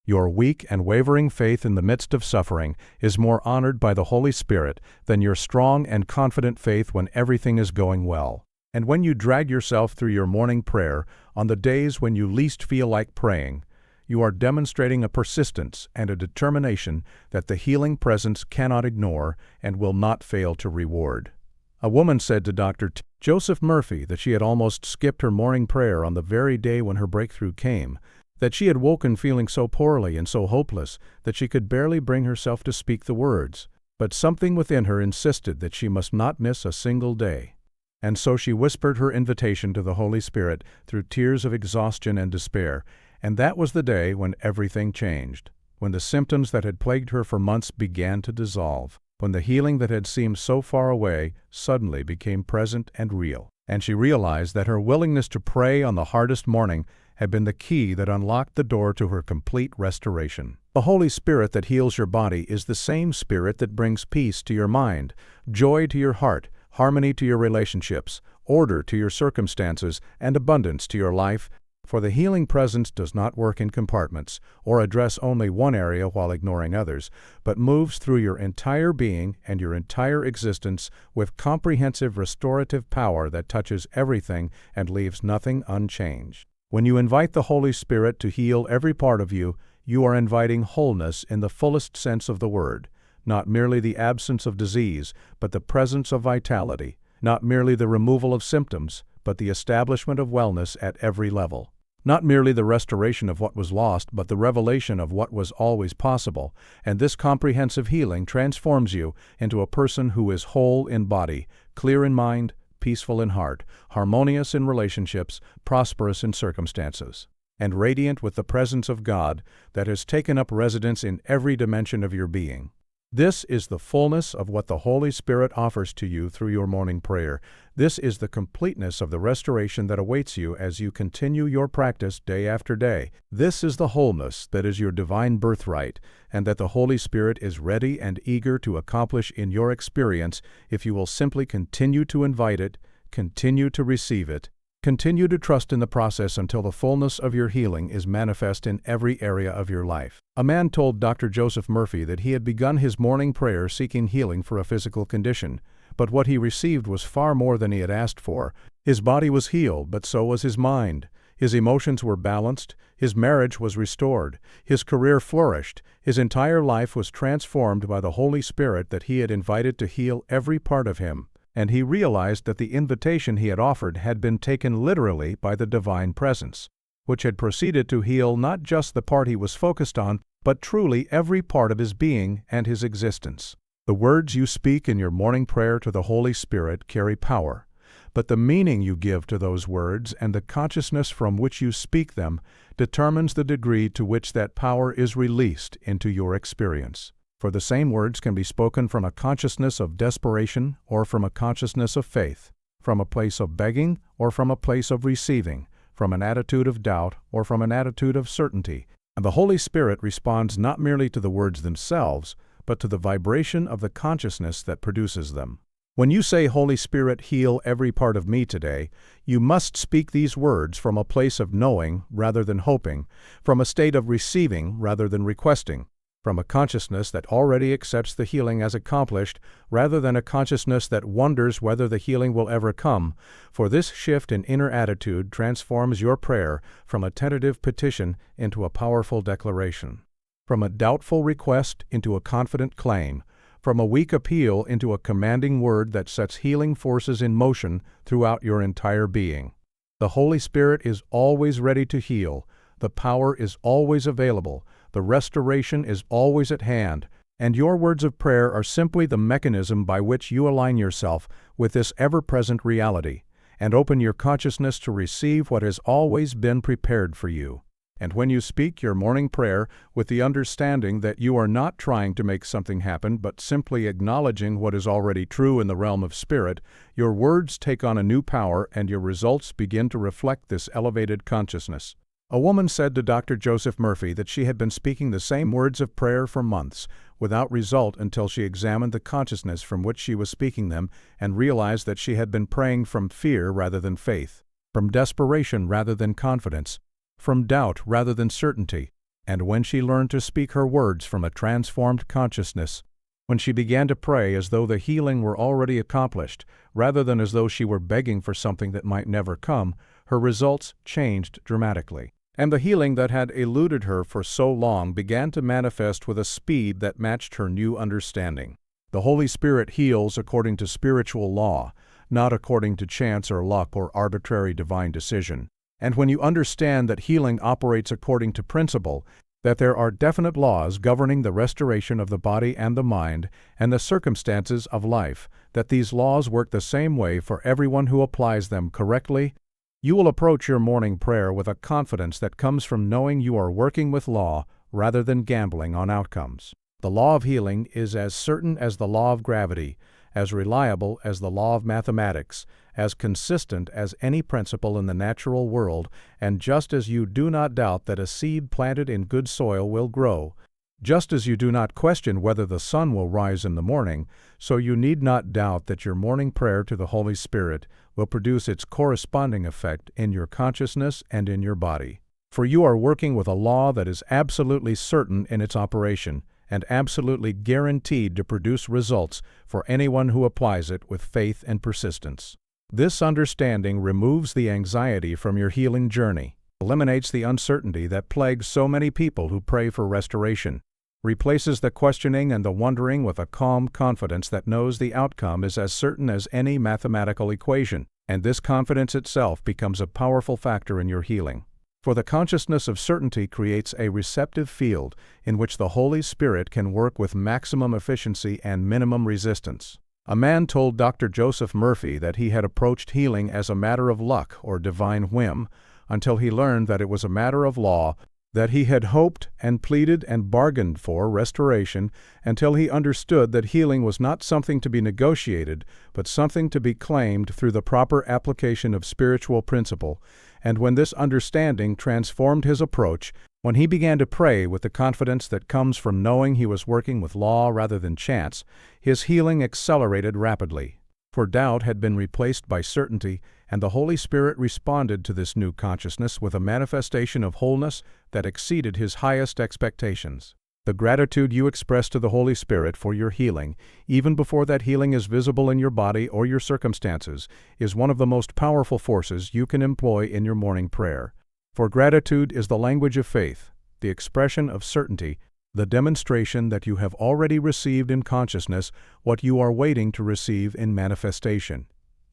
Your weak and wavering faith in the midst of suffering is more honored by the Holy Spirit than your strong and confident faith when everything is going well. And when you drag yourself through your morning prayer on the days when you least feel like praying, you are demonstrating a persistence and a determination that the healing presence cannot ignore and will not fail to reward. A woman said to Dr. Joseph Murphy that she had almost skipped her morning prayer on the very day when her breakthrough came, that she had woken feeling so poorly and so hopeless that she could barely bring herself to speak the words, but something within her insisted that she must not miss a single day. And so she whispered her invitation to the Holy Spirit through tears of exhaustion and despair, and that was the day when everything changed, when the symptoms that had plagued her for months began to dissolve, when the healing that had seemed so far away suddenly became present and real, and she realized that her willingness to pray on the hardest morning had been the key that unlocked the door to her complete restoration. The Holy Spirit that heals your body is the same Spirit that brings peace to your mind, joy to your heart, harmony to your relationships, order to your circumstances, and abundance to your life, for the healing presence does not work in compartments or address only one area while ignoring others, but moves through your entire being and your entire existence with comprehensive restorative power that touches everything and leaves nothing unchanged. When you invite the Holy Spirit to heal every part of you, you are inviting wholeness in the fullest sense of the word. Not merely the absence of disease, but the presence of vitality. Not merely the removal of symptoms, but the establishment of wellness at every level. Not merely the restoration of what was lost, but the revelation of what was always possible. And this comprehensive healing transforms you into a person who is whole in body, clear in mind, peaceful in heart, harmonious in relationships, prosperous in circumstances, and radiant with the presence of God that has taken up residence in every dimension of your being. This is the fullness of what the Holy Spirit offers to you through your morning prayer. This is the completeness of the restoration that awaits you as you continue your practice day after day. This is the wholeness that is your divine birthright, and that the Holy Spirit is ready and eager to accomplish in your experience if you will simply continue to invite it, continue to receive it, continue to trust in the process until the fullness of your healing is manifest in every area of your life. A man told Dr. Joseph Murphy that he had begun his morning prayer seeking healing for a physical condition, but what he received was far more than he had asked for. His body was healed, but so was his mind. His emotions were balanced, his marriage was restored, his career flourished, his entire life was transformed by the Holy Spirit that he had invited to heal every part of him. And he realized that the invitation he had offered had been taken literally by the divine presence, which had proceeded to heal not just the part he was focused on, but truly every part of his being and his existence. The words you speak in your morning prayer to the Holy Spirit carry power, but the meaning you give to those words and the consciousness from which you speak them determines the degree to which that power is released into your experience. For the same words can be spoken from a consciousness of desperation or from a consciousness of faith, from a place of begging or from a place of receiving, from an attitude of doubt or from an attitude of certainty. And the Holy Spirit responds not merely to the words themselves, but to the vibration of the consciousness that produces them. When you say, "Holy Spirit, heal every part of me today," you must speak these words from a place of knowing rather than hoping, from a state of receiving rather than requesting, from a consciousness that already accepts the healing as accomplished rather than a consciousness that wonders whether the healing will ever come, for this shift in inner attitude transforms your prayer from a tentative petition into a powerful declaration. from a doubtful request into a confident claim, from a weak appeal into a commanding word that sets healing forces in motion throughout your entire being. The Holy Spirit is always ready to heal, the power is always available, the restoration is always at hand, and your words of prayer are simply the mechanism by which you align yourself with this ever-present reality, and open your consciousness to receive what has always been prepared for you. And when you speak your morning prayer with the understanding that you are not trying to make something happen but simply acknowledging what is already true in the realm of spirit, your words take on a new power and your results begin to reflect this elevated consciousness. A woman said to Dr. Joseph Murphy that she had been speaking the same words of prayer for months, without result until she examined the consciousness from which she was speaking them and realized that she had been praying from fear rather than faith, from desperation rather than confidence, from doubt rather than certainty. And when she learned to speak her words from a transformed consciousness, when she began to pray as though the healing were already accomplished, rather than as though she were begging for something that might never come, her results changed dramatically. And the healing that had eluded her for so long began to manifest with a speed that matched her new understanding. The Holy Spirit heals according to spiritual law, not according to chance or luck or arbitrary divine decision. And when you understand that healing operates according to principle, that there are definite laws governing the restoration of the body and the mind and the circumstances of life, that these laws work the same way for everyone who applies them correctly, you will approach your morning prayer with a confidence that comes from knowing you are working with law rather than gambling on outcomes. The law of healing is as certain as the law of gravity, as reliable as the law of mathematics, as consistent as any principle in the natural world, and just as you do not doubt that a seed planted in good soil will grow, just as you do not question whether the sun will rise in the morning, so you need not doubt that your morning prayer to the Holy Spirit will produce its corresponding effect in your consciousness and in your body. For you are working with a law that is absolutely certain in its operation, and absolutely guaranteed to produce results for anyone who applies it with faith and persistence. This understanding removes the anxiety from your healing journey, eliminates the uncertainty that plagues so many people who pray for restoration, replaces the questioning and the wondering with a calm confidence that knows the outcome is as certain as any mathematical equation, and this confidence itself becomes a powerful factor in your healing. For the consciousness of certainty creates a receptive field in which the Holy Spirit can work with maximum efficiency and minimum resistance. A man told Dr. Joseph Murphy that he had approached healing as a matter of luck or divine whim, until he learned that it was a matter of law, that he had hoped and pleaded and bargained for restoration until he understood that healing was not something to be negotiated, but something to be claimed through the proper application of spiritual principle. And when this understanding transformed his approach, when he began to pray with the confidence that comes from knowing he was working with law rather than chance, his healing accelerated rapidly. For doubt had been replaced by certainty, and the Holy Spirit responded to this new consciousness with a manifestation of wholeness that exceeded his highest expectations. The gratitude you express to the Holy Spirit for your healing, even before that healing is visible in your body or your circumstances, is one of the most powerful forces you can employ in your morning prayer. For gratitude is the language of faith, the expression of certainty, the demonstration that you have already received in consciousness what you are waiting to receive in manifestation.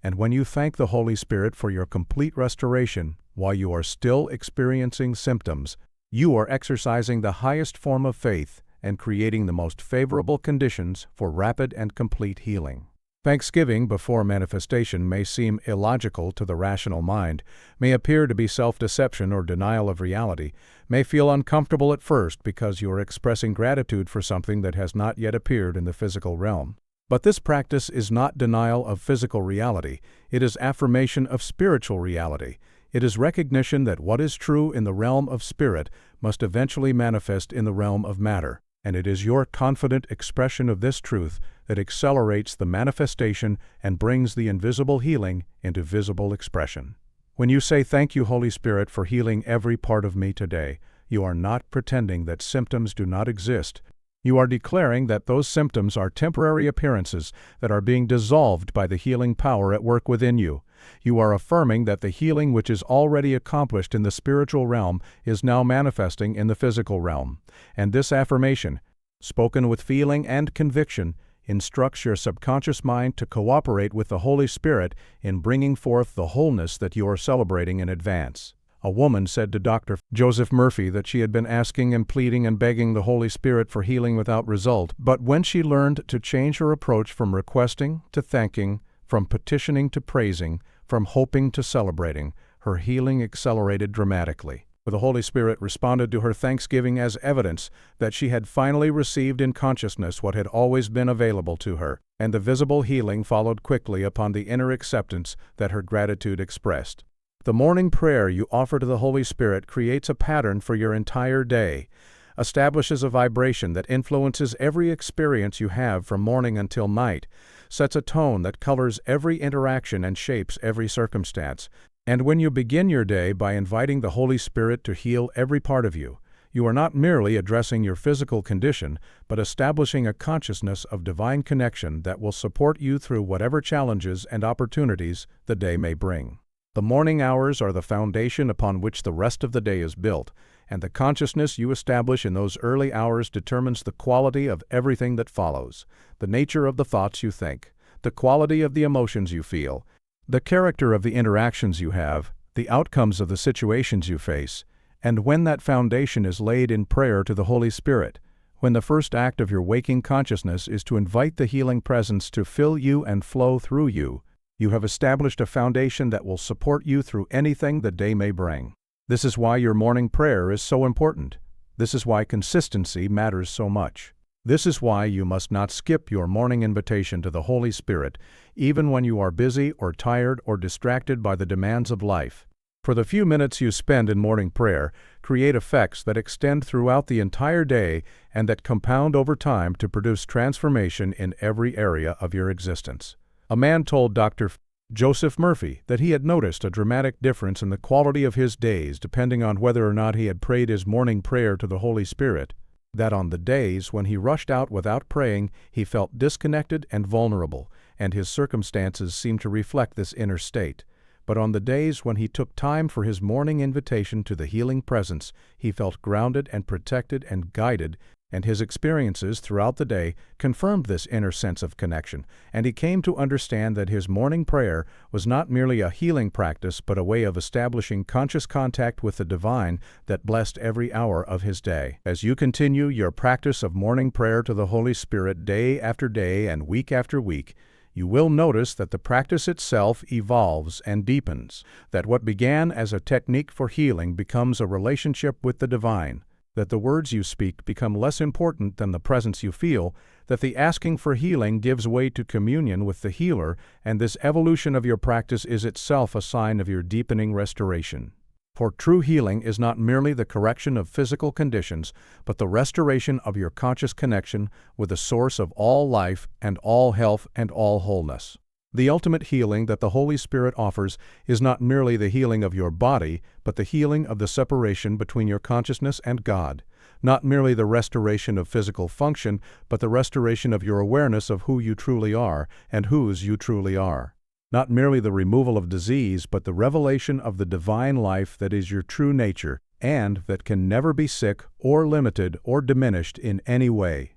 And when you thank the Holy Spirit for your complete restoration while you are still experiencing symptoms, you are exercising the highest form of faith and creating the most favorable conditions for rapid and complete healing. Thanksgiving before manifestation may seem illogical to the rational mind, may appear to be self-deception or denial of reality, may feel uncomfortable at first because you are expressing gratitude for something that has not yet appeared in the physical realm. But this practice is not denial of physical reality, it is affirmation of spiritual reality. It is recognition that what is true in the realm of spirit must eventually manifest in the realm of matter, and it is your confident expression of this truth that accelerates the manifestation and brings the invisible healing into visible expression. When you say, "Thank you, Holy Spirit, for healing every part of me today," you are not pretending that symptoms do not exist. You are declaring that those symptoms are temporary appearances that are being dissolved by the healing power at work within you, You are affirming that the healing which is already accomplished in the spiritual realm is now manifesting in the physical realm. And this affirmation, spoken with feeling and conviction, instructs your subconscious mind to cooperate with the Holy Spirit in bringing forth the wholeness that you are celebrating in advance. A woman said to Dr. Joseph Murphy that she had been asking and pleading and begging the Holy Spirit for healing without result, but when she learned to change her approach from requesting to thanking, from petitioning to praising, from hoping to celebrating, her healing accelerated dramatically. The Holy Spirit responded to her thanksgiving as evidence that she had finally received in consciousness what had always been available to her, and the visible healing followed quickly upon the inner acceptance that her gratitude expressed. The morning prayer you offer to the Holy Spirit creates a pattern for your entire day, establishes a vibration that influences every experience you have from morning until night, sets a tone that colors every interaction and shapes every circumstance. And when you begin your day by inviting the Holy Spirit to heal every part of you, you are not merely addressing your physical condition, but establishing a consciousness of divine connection that will support you through whatever challenges and opportunities the day may bring. The morning hours are the foundation upon which the rest of the day is built, and the consciousness you establish in those early hours determines the quality of everything that follows, the nature of the thoughts you think, the quality of the emotions you feel, the character of the interactions you have, the outcomes of the situations you face. And when that foundation is laid in prayer to the Holy Spirit, when the first act of your waking consciousness is to invite the healing presence to fill you and flow through you, you have established a foundation that will support you through anything the day may bring. This is why your morning prayer is so important. This is why consistency matters so much. This is why you must not skip your morning invitation to the Holy Spirit, even when you are busy or tired or distracted by the demands of life. For the few minutes you spend in morning prayer, create effects that extend throughout the entire day and that compound over time to produce transformation in every area of your existence. A man told Dr. Joseph Murphy that he had noticed a dramatic difference in the quality of his days depending on whether or not he had prayed his morning prayer to the Holy Spirit. That on the days when he rushed out without praying, he felt disconnected and vulnerable, and his circumstances seemed to reflect this inner state. But on the days when he took time for his morning invitation to the healing presence, he felt grounded and protected and guided, and his experiences throughout the day confirmed this inner sense of connection, and he came to understand that his morning prayer was not merely a healing practice but a way of establishing conscious contact with the divine that blessed every hour of his day. As you continue your practice of morning prayer to the Holy Spirit day after day and week after week, you will notice that the practice itself evolves and deepens, that what began as a technique for healing becomes a relationship with the divine, that the words you speak become less important than the presence you feel, that the asking for healing gives way to communion with the healer, and this evolution of your practice is itself a sign of your deepening restoration. For true healing is not merely the correction of physical conditions, but the restoration of your conscious connection with the source of all life and all health and all wholeness. The ultimate healing that the Holy Spirit offers is not merely the healing of your body, but the healing of the separation between your consciousness and God. Not merely the restoration of physical function, but the restoration of your awareness of who you truly are and whose you truly are. Not merely the removal of disease, but the revelation of the divine life that is your true nature and that can never be sick or limited or diminished in any way.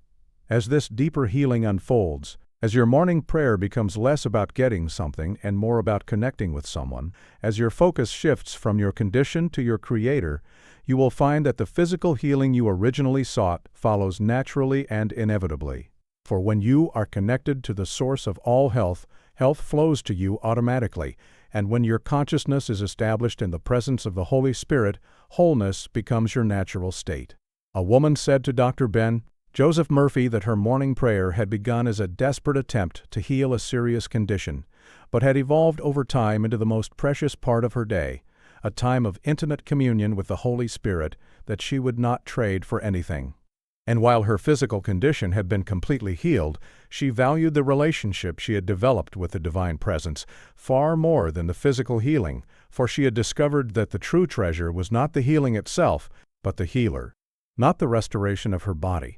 As this deeper healing unfolds, as your morning prayer becomes less about getting something and more about connecting with someone, as your focus shifts from your condition to your Creator, you will find that the physical healing you originally sought follows naturally and inevitably. For when you are connected to the source of all health, health flows to you automatically, and when your consciousness is established in the presence of the Holy Spirit, wholeness becomes your natural state. A woman said to Dr. Joseph Murphy that her morning prayer had begun as a desperate attempt to heal a serious condition, but had evolved over time into the most precious part of her day, a time of intimate communion with the Holy Spirit that she would not trade for anything. And while her physical condition had been completely healed, she valued the relationship she had developed with the Divine Presence far more than the physical healing, for she had discovered that the true treasure was not the healing itself, but the healer, not the restoration of her body,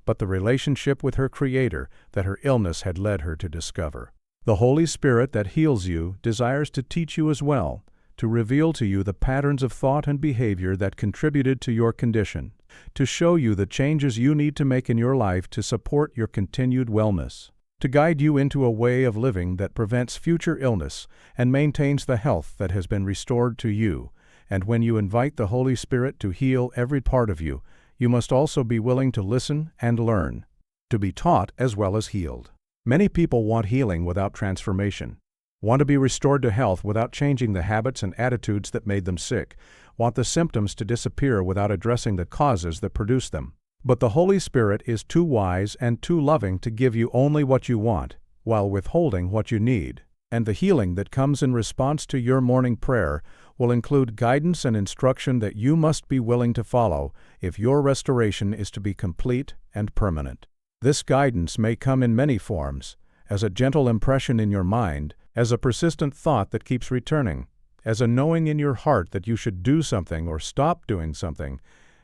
but the relationship with her Creator that her illness had led her to discover. The Holy Spirit that heals you desires to teach you as well, to reveal to you the patterns of thought and behavior that contributed to your condition, to show you the changes you need to make in your life to support your continued wellness, to guide you into a way of living that prevents future illness and maintains the health that has been restored to you. And when you invite the Holy Spirit to heal every part of you, you must also be willing to listen and learn, to be taught as well as healed. Many people want healing without transformation, want to be restored to health without changing the habits and attitudes that made them sick, want the symptoms to disappear without addressing the causes that produce them. But the Holy Spirit is too wise and too loving to give you only what you want, while withholding what you need. And the healing that comes in response to your morning prayer will include guidance and instruction that you must be willing to follow if your restoration is to be complete and permanent. This guidance may come in many forms, as a gentle impression in your mind, as a persistent thought that keeps returning, as a knowing in your heart that you should do something or stop doing something,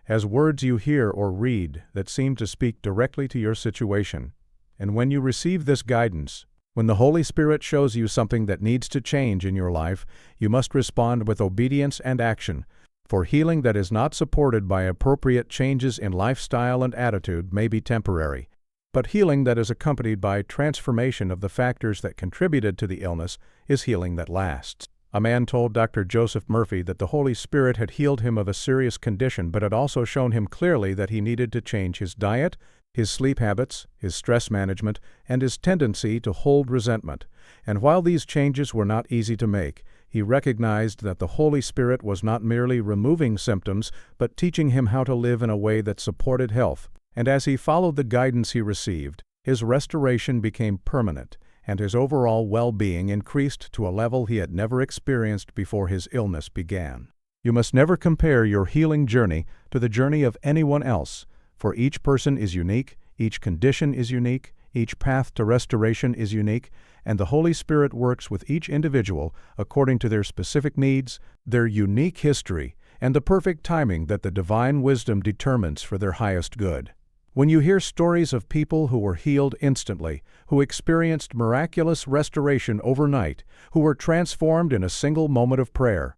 as words you hear or read that seem to speak directly to your situation. And when you receive this guidance, when the Holy Spirit shows you something that needs to change in your life, you must respond with obedience and action, for healing that is not supported by appropriate changes in lifestyle and attitude may be temporary. But healing that is accompanied by transformation of the factors that contributed to the illness is healing that lasts. A man told Dr. Joseph Murphy that the Holy Spirit had healed him of a serious condition, but had also shown him clearly that he needed to change his diet, his sleep habits, his stress management, and his tendency to hold resentment. And while these changes were not easy to make, he recognized that the Holy Spirit was not merely removing symptoms, but teaching him how to live in a way that supported health. And as he followed the guidance he received, his restoration became permanent, and his overall well-being increased to a level he had never experienced before his illness began. You must never compare your healing journey to the journey of anyone else, for each person is unique, each condition is unique, each path to restoration is unique, and the Holy Spirit works with each individual according to their specific needs, their unique history, and the perfect timing that the divine wisdom determines for their highest good. When you hear stories of people who were healed instantly, who experienced miraculous restoration overnight, who were transformed in a single moment of prayer,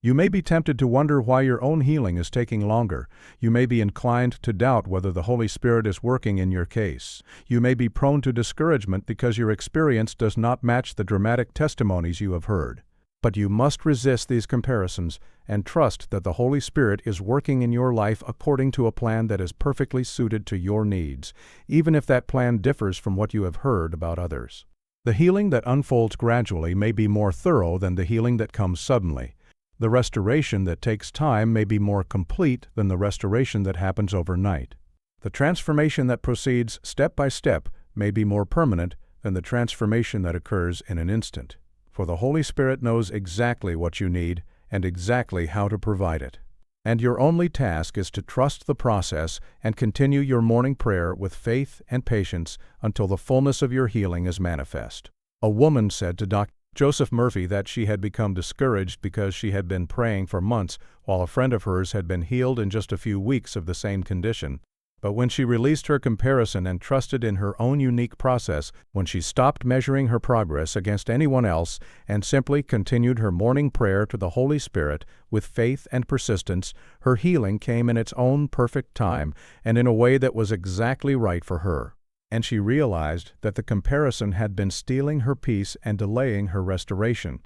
you may be tempted to wonder why your own healing is taking longer. You may be inclined to doubt whether the Holy Spirit is working in your case. You may be prone to discouragement because your experience does not match the dramatic testimonies you have heard. But you must resist these comparisons and trust that the Holy Spirit is working in your life according to a plan that is perfectly suited to your needs, even if that plan differs from what you have heard about others. The healing that unfolds gradually may be more thorough than the healing that comes suddenly. The restoration that takes time may be more complete than the restoration that happens overnight. The transformation that proceeds step by step may be more permanent than the transformation that occurs in an instant. For the Holy Spirit knows exactly what you need and exactly how to provide it. And your only task is to trust the process and continue your morning prayer with faith and patience until the fullness of your healing is manifest. A woman said to Dr. Joseph Murphy that she had become discouraged because she had been praying for months while a friend of hers had been healed in just a few weeks of the same condition. But when she released her comparison and trusted in her own unique process, when she stopped measuring her progress against anyone else and simply continued her morning prayer to the Holy Spirit with faith and persistence, her healing came in its own perfect time and in a way that was exactly right for her. And she realized that the comparison had been stealing her peace and delaying her restoration,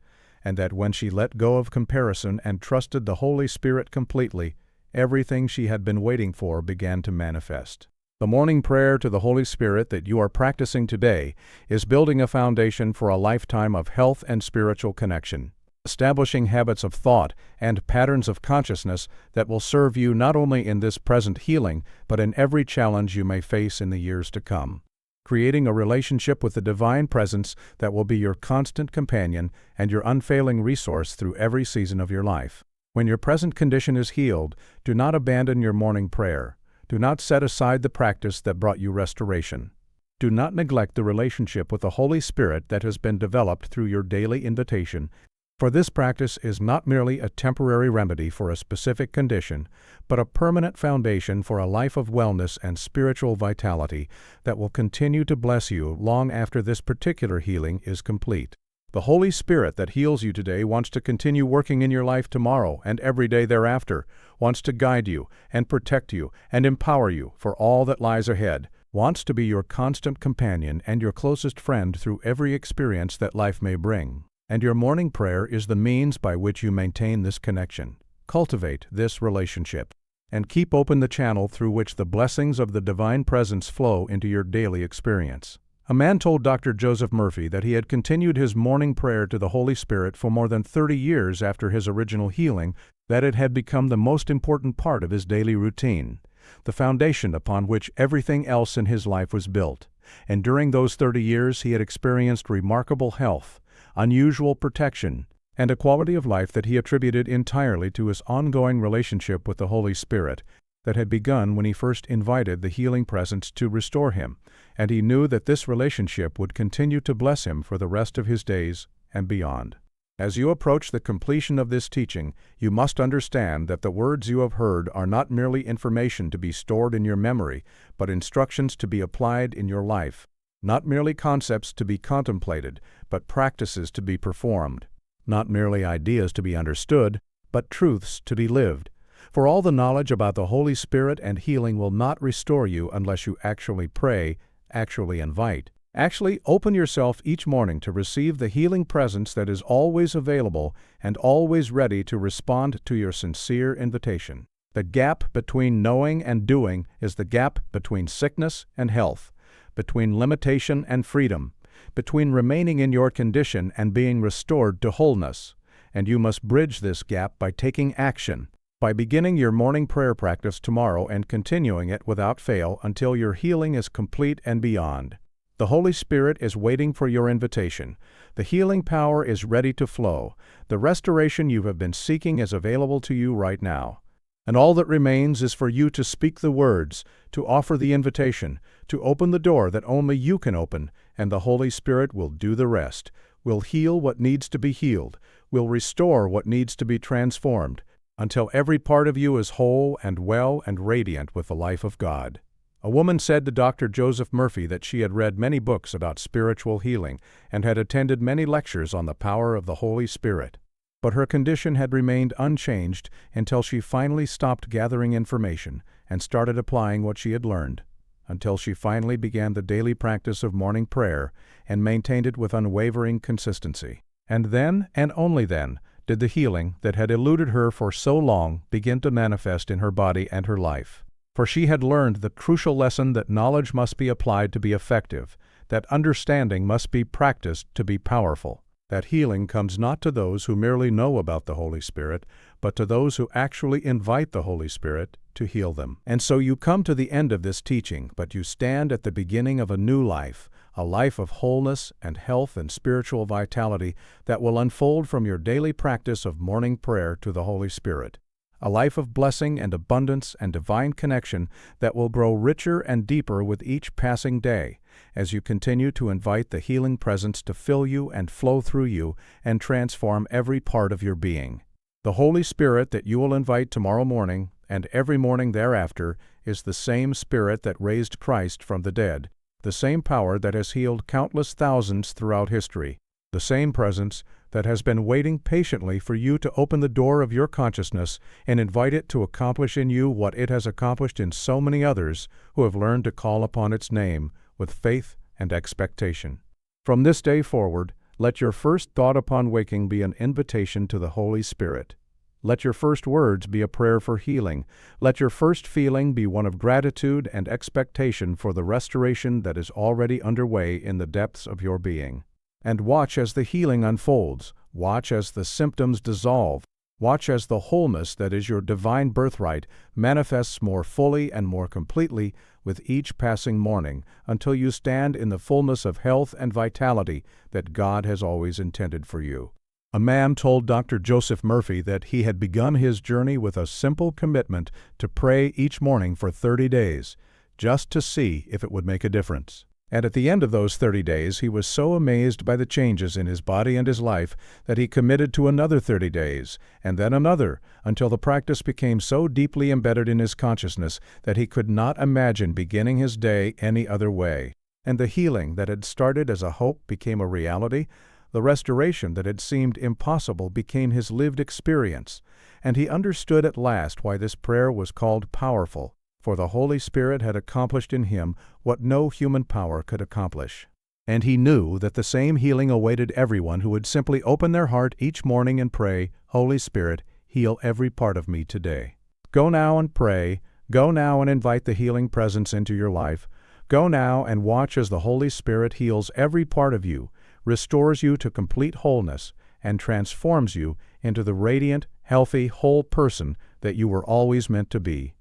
and that when she let go of comparison and trusted the Holy Spirit completely, everything she had been waiting for began to manifest. The morning prayer to the Holy Spirit that you are practicing today is building a foundation for a lifetime of health and spiritual connection, establishing habits of thought and patterns of consciousness that will serve you not only in this present healing, but in every challenge you may face in the years to come. Creating a relationship with the Divine Presence that will be your constant companion and your unfailing resource through every season of your life. When your present condition is healed, do not abandon your morning prayer. Do not set aside the practice that brought you restoration. Do not neglect the relationship with the Holy Spirit that has been developed through your daily invitation, For this practice is not merely a temporary remedy for a specific condition, but a permanent foundation for a life of wellness and spiritual vitality that will continue to bless you long after this particular healing is complete. The Holy Spirit that heals you today wants to continue working in your life tomorrow and every day thereafter, wants to guide you and protect you and empower you for all that lies ahead, wants to be your constant companion and your closest friend through every experience that life may bring. And your morning prayer is the means by which you maintain this connection. Cultivate this relationship, and keep open the channel through which the blessings of the divine presence flow into your daily experience. A man told Dr. Joseph Murphy that he had continued his morning prayer to the Holy Spirit for more than 30 years after his original healing, that it had become the most important part of his daily routine, the foundation upon which everything else in his life was built. And during those 30 years he had experienced remarkable health, unusual protection, and a quality of life that he attributed entirely to his ongoing relationship with the Holy Spirit that had begun when he first invited the healing presence to restore him, and he knew that this relationship would continue to bless him for the rest of his days and beyond. As you approach the completion of this teaching, you must understand that the words you have heard are not merely information to be stored in your memory, but instructions to be applied in your life. Not merely concepts to be contemplated, but practices to be performed. Not merely ideas to be understood, but truths to be lived. For all the knowledge about the Holy Spirit and healing will not restore you unless you actually pray, actually invite. Actually open yourself each morning to receive the healing presence that is always available and always ready to respond to your sincere invitation. The gap between knowing and doing is the gap between sickness and health, between limitation and freedom, between remaining in your condition and being restored to wholeness. And you must bridge this gap by taking action, by beginning your morning prayer practice tomorrow and continuing it without fail until your healing is complete and beyond. The Holy Spirit is waiting for your invitation. The healing power is ready to flow. The restoration you have been seeking is available to you right now. And all that remains is for you to speak the words, to offer the invitation, to open the door that only you can open, and the Holy Spirit will do the rest, will heal what needs to be healed, will restore what needs to be transformed, until every part of you is whole and well and radiant with the life of God. A woman said to Dr. Joseph Murphy that she had read many books about spiritual healing and had attended many lectures on the power of the Holy Spirit. But her condition had remained unchanged until she finally stopped gathering information and started applying what she had learned, until she finally began the daily practice of morning prayer and maintained it with unwavering consistency. And then, and only then, did the healing that had eluded her for so long begin to manifest in her body and her life. For she had learned the crucial lesson that knowledge must be applied to be effective, that understanding must be practiced to be powerful, that healing comes not to those who merely know about the Holy Spirit, but to those who actually invite the Holy Spirit to heal them. And so you come to the end of this teaching, but you stand at the beginning of a new life, a life of wholeness and health and spiritual vitality that will unfold from your daily practice of morning prayer to the Holy Spirit. A life of blessing and abundance and divine connection that will grow richer and deeper with each passing day as you continue to invite the healing presence to fill you and flow through you and transform every part of your being. The Holy Spirit that you will invite tomorrow morning and every morning thereafter is the same Spirit that raised Christ from the dead, the same power that has healed countless thousands throughout history, the same presence that has been waiting patiently for you to open the door of your consciousness and invite it to accomplish in you what it has accomplished in so many others who have learned to call upon its name with faith and expectation. From this day forward, let your first thought upon waking be an invitation to the Holy Spirit. Let your first words be a prayer for healing. Let your first feeling be one of gratitude and expectation for the restoration that is already underway in the depths of your being. And watch as the healing unfolds. Watch as the symptoms dissolve. Watch as the wholeness that is your divine birthright manifests more fully and more completely with each passing morning until you stand in the fullness of health and vitality that God has always intended for you. A man told Dr. Joseph Murphy that he had begun his journey with a simple commitment to pray each morning for 30 days, just to see if it would make a difference. And at the end of those 30 days, he was so amazed by the changes in his body and his life that he committed to another 30 days, and then another, until the practice became so deeply embedded in his consciousness that he could not imagine beginning his day any other way. And the healing that had started as a hope became a reality. The restoration that had seemed impossible became his lived experience. And he understood at last why this prayer was called powerful. For the Holy Spirit had accomplished in him what no human power could accomplish. And he knew that the same healing awaited everyone who would simply open their heart each morning and pray, "Holy Spirit, heal every part of me today." Go now and pray. Go now and invite the healing presence into your life. Go now and watch as the Holy Spirit heals every part of you, restores you to complete wholeness, and transforms you into the radiant, healthy, whole person that you were always meant to be.